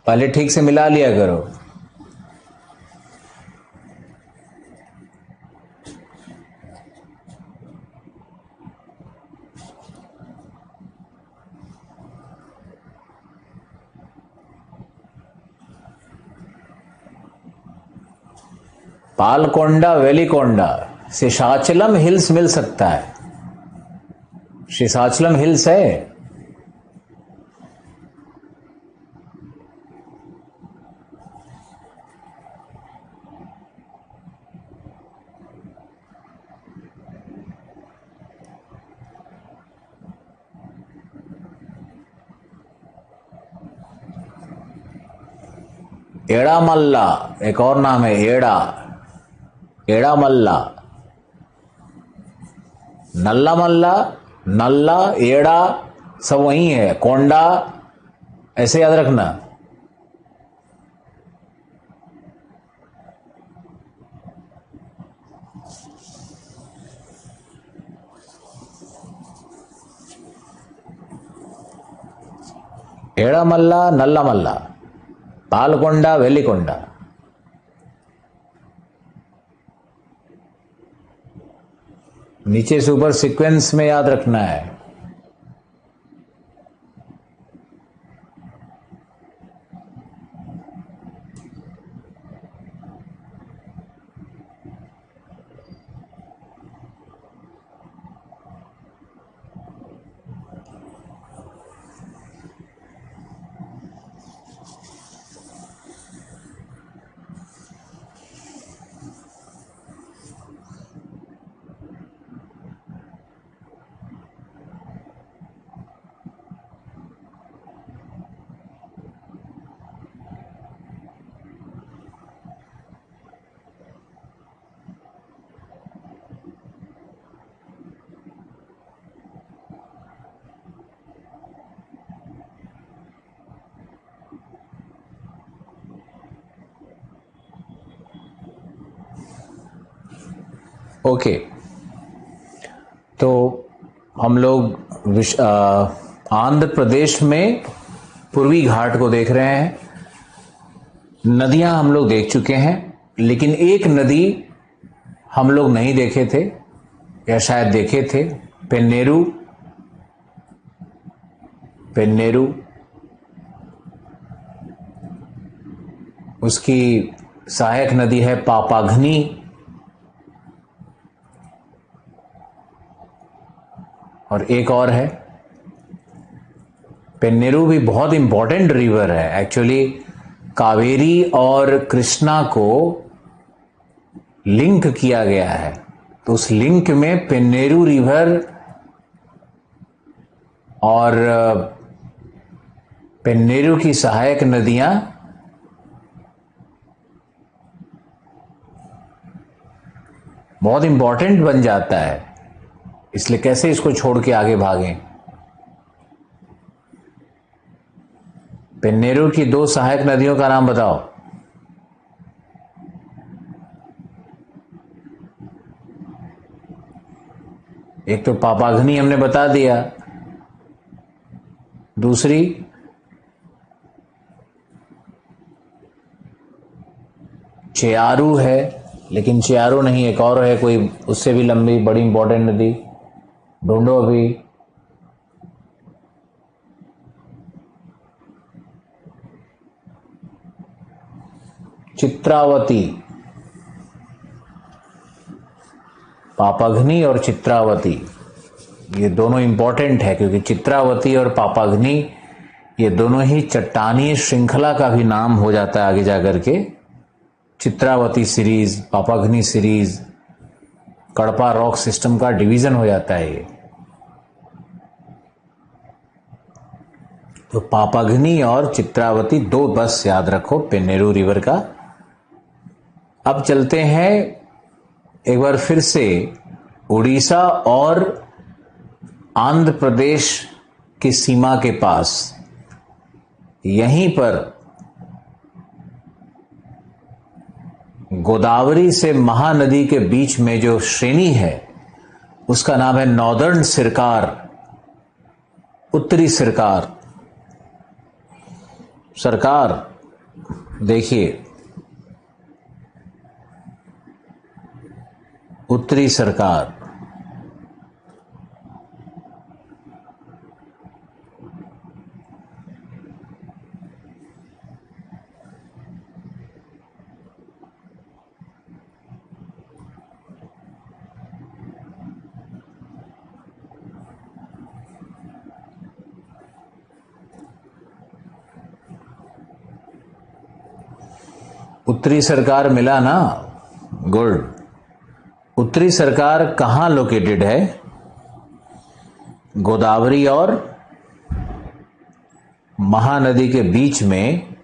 [SPEAKER 1] पहले ठीक से मिला लिया करो। पालकोंडा, वेलिकोंडा, शेषाचलम हिल्स मिल सकता है। शेषाचलम हिल्स है। एड़ा मल्ला एक और नाम है, एड़ा मल्ला। नल्ला मल्ला, नल्ला, एड़ा सब वही है। कोंडा ऐसे याद रखना। एड़ा मल्ला, नल्ला मल्ला, पालकोंडा, वेलिकोंडा। नीचे से ऊपर सीक्वेंस में याद रखना है। ओके, तो हम लोग आंध्र प्रदेश में पूर्वी घाट को देख रहे हैं। नदियां हम लोग देख चुके हैं, लेकिन एक नदी हम लोग नहीं देखे थे, या शायद देखे थे, पेन्नेरू। पेन्नेरू, उसकी सहायक नदी है पापाघनी, और एक और है पेन्नेरू, भी बहुत इंपॉर्टेंट रिवर है एक्चुअली। कावेरी और कृष्णा को लिंक किया गया है, तो उस लिंक में पेन्नेरू रिवर और पेन्नेरू की सहायक नदियां बहुत इंपॉर्टेंट बन जाता है, इसलिए कैसे इसको छोड़ के आगे भागें। पेन्नेरू की दो सहायक नदियों का नाम बताओ। एक तो पापाघनी हमने बता दिया, दूसरी चेयारू है, लेकिन चेयारू नहीं, एक और है कोई उससे भी लंबी बड़ी इंपॉर्टेंट नदी, ढूंढो अभी। चित्रावती, पापाघनी और चित्रावती, ये दोनों इंपॉर्टेंट है, क्योंकि चित्रावती और पापाघनी ये दोनों ही चट्टानीय श्रृंखला का भी नाम हो जाता है आगे जाकर के। Chitravati series, Papaghni series, Cuddapah rock system का डिवीजन हो जाता है ये। तो पापाघनी और चित्रावती दो बस याद रखो पेन्नेरू रिवर का। अब चलते हैं एक बार फिर से उड़ीसा और आंध्र प्रदेश की सीमा के पास, यहीं पर गोदावरी से महानदी के बीच में जो श्रेणी है उसका नाम है नॉर्दर्न सिरकार, उत्तरी सिरकार। सरकार देखिए, उत्तरी सरकार, उत्तरी सरकार मिला ना, गुड। उत्तरी सरकार कहां लोकेटेड है? गोदावरी और महानदी के बीच में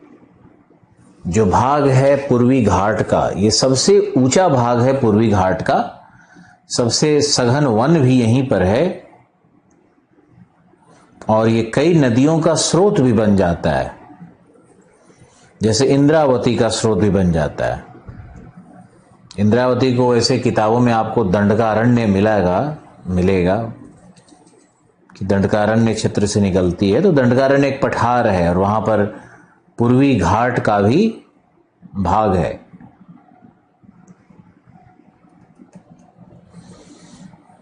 [SPEAKER 1] जो भाग है पूर्वी घाट का, ये सबसे ऊंचा भाग है पूर्वी घाट का, सबसे सघन वन भी यहीं पर है, और ये कई नदियों का स्रोत भी बन जाता है, जैसे इंद्रावती का स्रोत भी बन जाता है। इंद्रावती को ऐसे किताबों में आपको दंडकारण्य मिलेगा कि दंडकारण्य क्षेत्र से निकलती है, तो दंडकारण्य एक पठार है और वहां पर पूर्वी घाट का भी भाग है।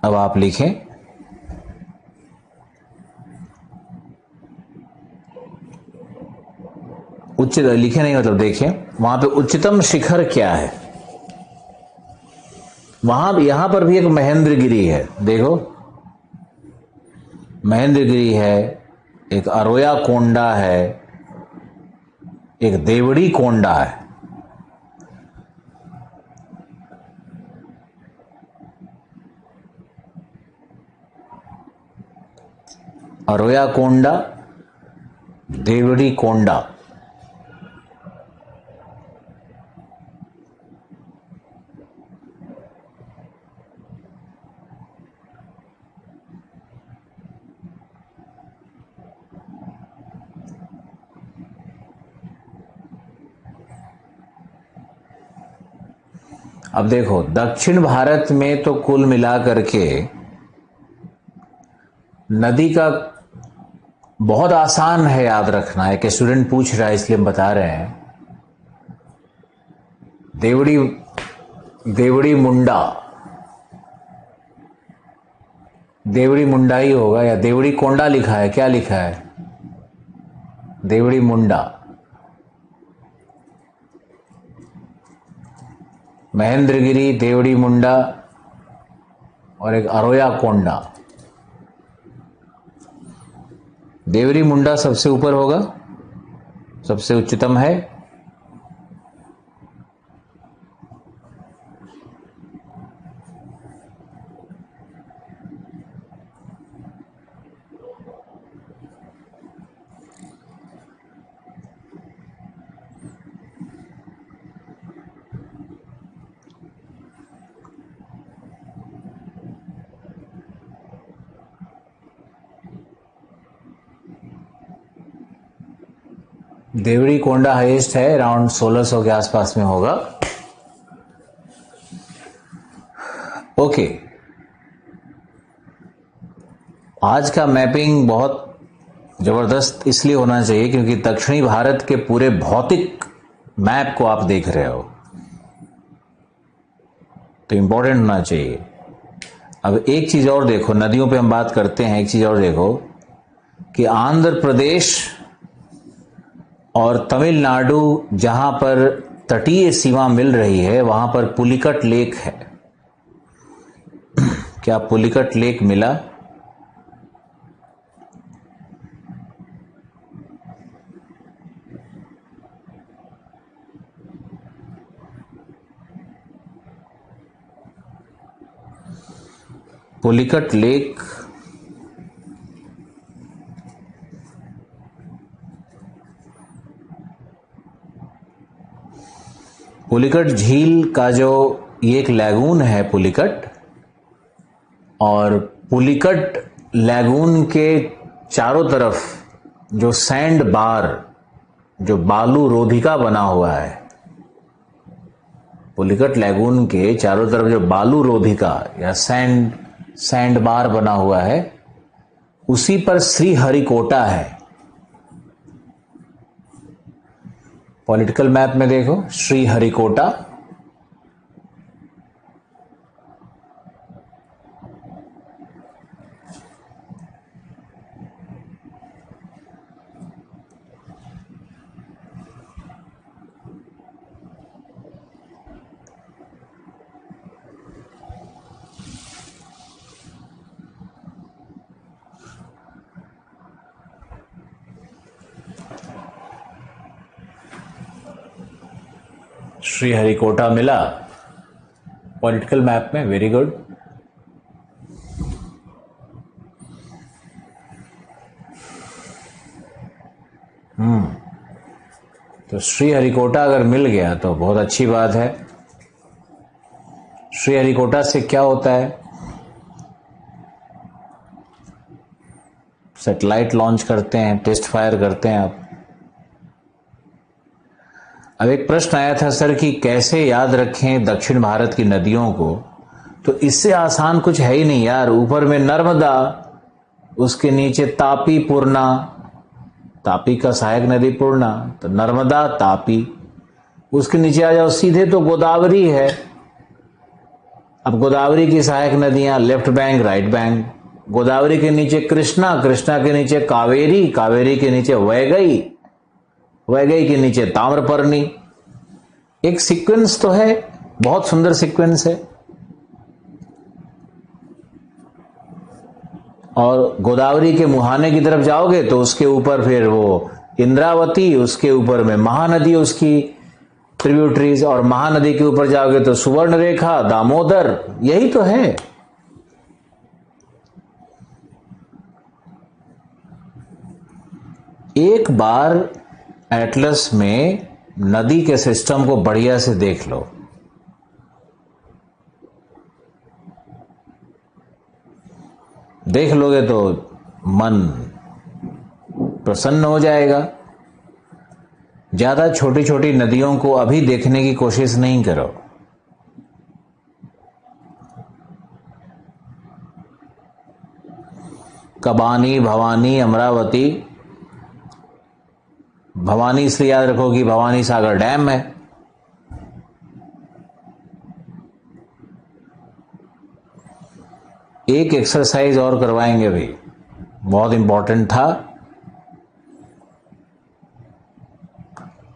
[SPEAKER 1] अब आप लिखें, लिखे नहीं मतलब देखें वहां पे उच्चतम शिखर क्या है। यहां पर भी एक महेंद्रगिरी है, देखो महेंद्रगिरी है, एक अरोया कोंडा है, एक देवड़ी कोंडा है। अरोया कोंडा, देवड़ी कोंडा। अब देखो, दक्षिण भारत में तो कुल मिला करके नदी का बहुत आसान है याद रखना है कि स्टूडेंट पूछ रहा है इसलिए हम बता रहे हैं। देवड़ी, देवड़ी मुंडा, देवड़ी मुंडा ही होगा, या देवड़ी कोंडा लिखा है, क्या लिखा है? देवड़ी मुंडा। महेंद्रगिरी, देवड़ी मुंडा और एक अरोया कोंडा। देवड़ी मुंडा सबसे ऊपर होगा, सबसे उच्चतम है। देवड़ी कोंडा हाईएस्ट है, अराउंड 1600 के आसपास में होगा। ओके, आज का मैपिंग बहुत जबरदस्त इसलिए होना चाहिए क्योंकि दक्षिणी भारत के पूरे भौतिक मैप को आप देख रहे हो, तो इंपॉर्टेंट होना चाहिए। अब एक चीज और देखो, नदियों पे हम बात करते हैं, एक चीज और देखो कि आंध्र प्रदेश और तमिलनाडु जहां पर तटीय सीमा मिल रही है वहां पर पुलिकट लेक है। क्या पुलिकट लेक मिला? पुलिकट लेक पुलिकट झील का जो ये एक लैगून है पुलिकट, और पुलिकट लैगून के चारों तरफ जो सैंड बार, जो बालू रोधिका बना हुआ है, पुलिकट लैगून के चारों तरफ जो बालू रोधिका या सैंड बार बना हुआ है, उसी पर श्रीहरिकोटा है। पॉलिटिकल मैप में देखो श्रीहरिकोटा, श्रीहरिकोटा मिला पॉलिटिकल मैप में, वेरी गुड। तो श्रीहरिकोटा अगर मिल गया तो बहुत अच्छी बात है। श्रीहरिकोटा से क्या होता है? सैटेलाइट लॉन्च करते हैं, टेस्ट फायर करते हैं आप। अब एक प्रश्न आया था सर कि कैसे याद रखें दक्षिण भारत की नदियों को, तो इससे आसान कुछ है ही नहीं यार। ऊपर में नर्मदा, उसके नीचे तापी, पूर्णा, तापी का सहायक नदी पूर्णा, तो नर्मदा तापी, उसके नीचे आ जाओ सीधे तो गोदावरी है। अब गोदावरी की सहायक नदियां left bank, right bank. Godavari के नीचे कृष्णा, कृष्णा के नीचे कावेरी, कावेरी के नीचे वैगई, वैगई के नीचे ताम्रपर्णी। एक सीक्वेंस तो है, बहुत सुंदर सीक्वेंस है। और गोदावरी के मुहाने की तरफ जाओगे तो उसके ऊपर फिर वो इंद्रावती, उसके ऊपर में महानदी, उसकी ट्रिब्यूटरीज, और महानदी के ऊपर जाओगे तो सुवर्णरेखा, दामोदर, यही तो है। एक बार एटलस में नदी के सिस्टम को बढ़िया से देख लो। देख लोगे तो मन प्रसन्न हो जाएगा। ज्यादा छोटी छोटी नदियों को अभी देखने की कोशिश नहीं करो। कबानी, भवानी, अमरावती। भवानी इसलिए याद रखो कि भवानी सागर डैम है। एक एक्सरसाइज और करवाएंगे भाई, बहुत इंपॉर्टेंट था।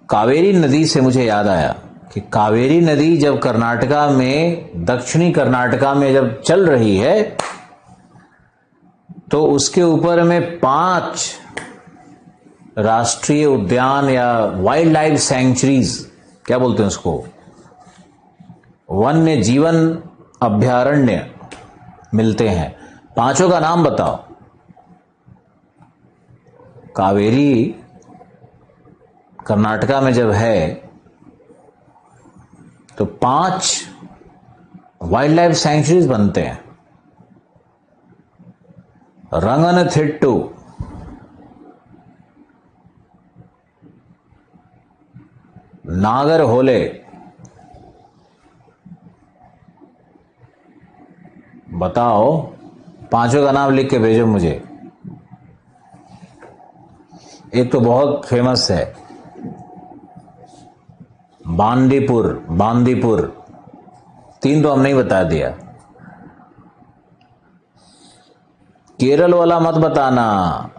[SPEAKER 1] कावेरी नदी से मुझे याद आया कि कावेरी नदी जब कर्नाटका में, दक्षिणी कर्नाटका में जब चल रही है तो उसके ऊपर में 5 राष्ट्रीय उद्यान या वाइल्ड लाइफ सैंक्चुरीज, क्या बोलते हैं उसको, वन्य जीवन अभ्यारण्य मिलते हैं। 5 का नाम बताओ। कावेरी कर्नाटका में जब है तो 5 वाइल्ड लाइफ सैंक्चुरीज बनते हैं। रंगनथिट्टू, नागरहोले, बताओ 5 का नाम लिख के भेजो मुझे। एक तो बहुत फेमस है बांदीपुर, बांदीपुर। 3 तो हमने ही बता दिया। केरल वाला मत बताना।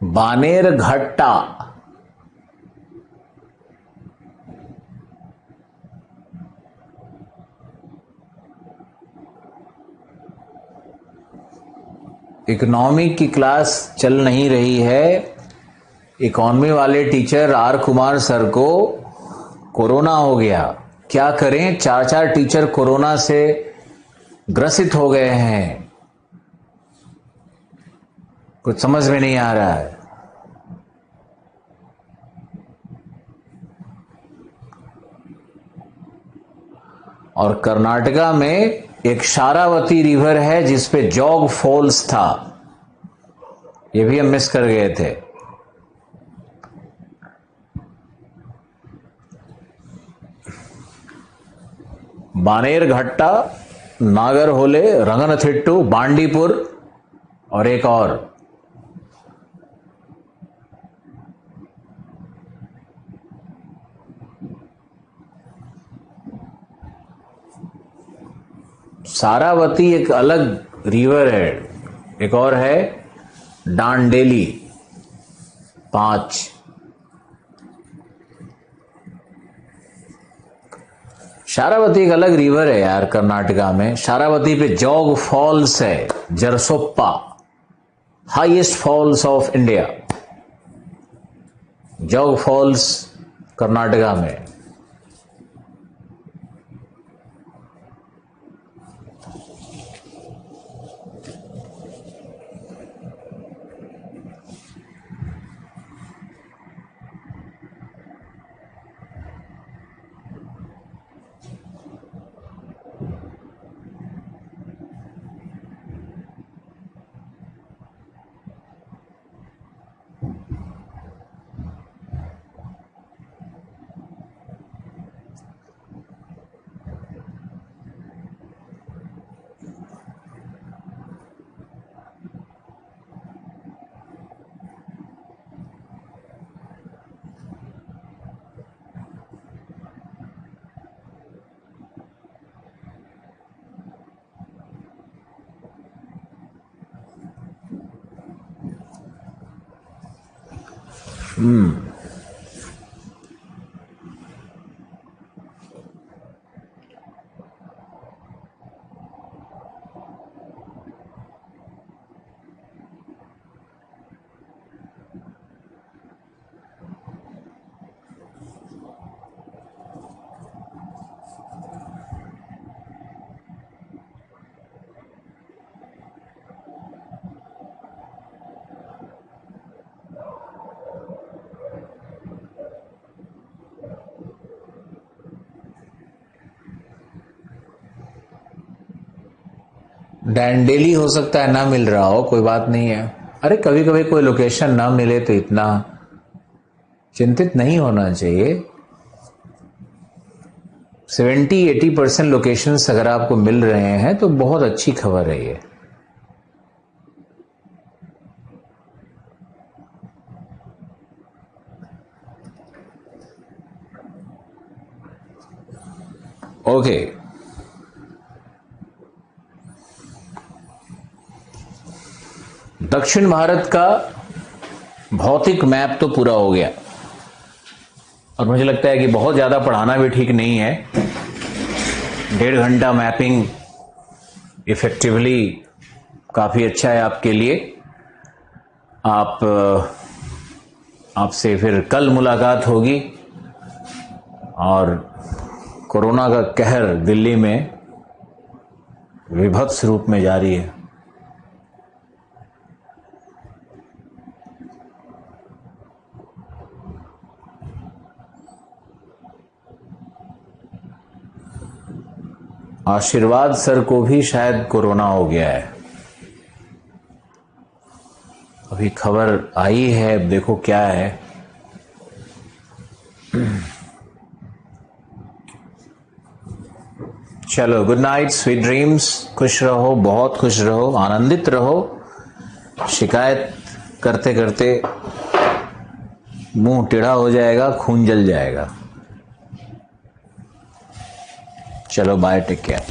[SPEAKER 1] बानेरघट्टा, इकोनॉमी की क्लास चल नहीं रही है। इकोनॉमी वाले टीचर आर कुमार सर को कोरोना हो गया। क्या करें, 4 टीचर कोरोना से ग्रसित हो गए हैं। कुछ समझ में नहीं आ रहा है। और कर्नाटका में एक शारावती रिवर है जिसपे जॉग फॉल्स था, ये भी हम मिस कर गए थे। बानेरघट्टा, नागरहोले, रंगनथिट्टू, बांडीपुर और एक और सारावती एक अलग रिवर है। एक और है डांडेली, 5। शारावती एक अलग रिवर है यार कर्नाटका में। शारावती पे जॉग फॉल्स है, Gersoppa, highest falls of India. Jog falls Karnataka में। डैंडेली हो सकता है ना मिल रहा हो, कोई बात नहीं है। अरे कभी कभी कोई लोकेशन ना मिले तो इतना चिंतित नहीं होना चाहिए। 70-80% लोकेशंस अगर आपको मिल रहे हैं तो बहुत अच्छी खबर है ये। ओके, दक्षिण भारत का भौतिक मैप तो पूरा हो गया और मुझे लगता है कि बहुत ज्यादा पढ़ाना भी ठीक नहीं है। 1.5 घंटा मैपिंग इफेक्टिवली काफी अच्छा है आपके लिए। आपसे फिर कल मुलाकात होगी और कोरोना का कहर दिल्ली में विभत्स रूप में जारी है। आशीर्वाद सर को भी शायद कोरोना हो गया है, अभी खबर आई है, देखो क्या है। चलो, गुड नाइट, स्वीट ड्रीम्स, खुश रहो, बहुत खुश रहो, आनंदित रहो। शिकायत करते करते मुंह टेढ़ा हो जाएगा, खून जल जाएगा। चलो बाय, टेक केयर।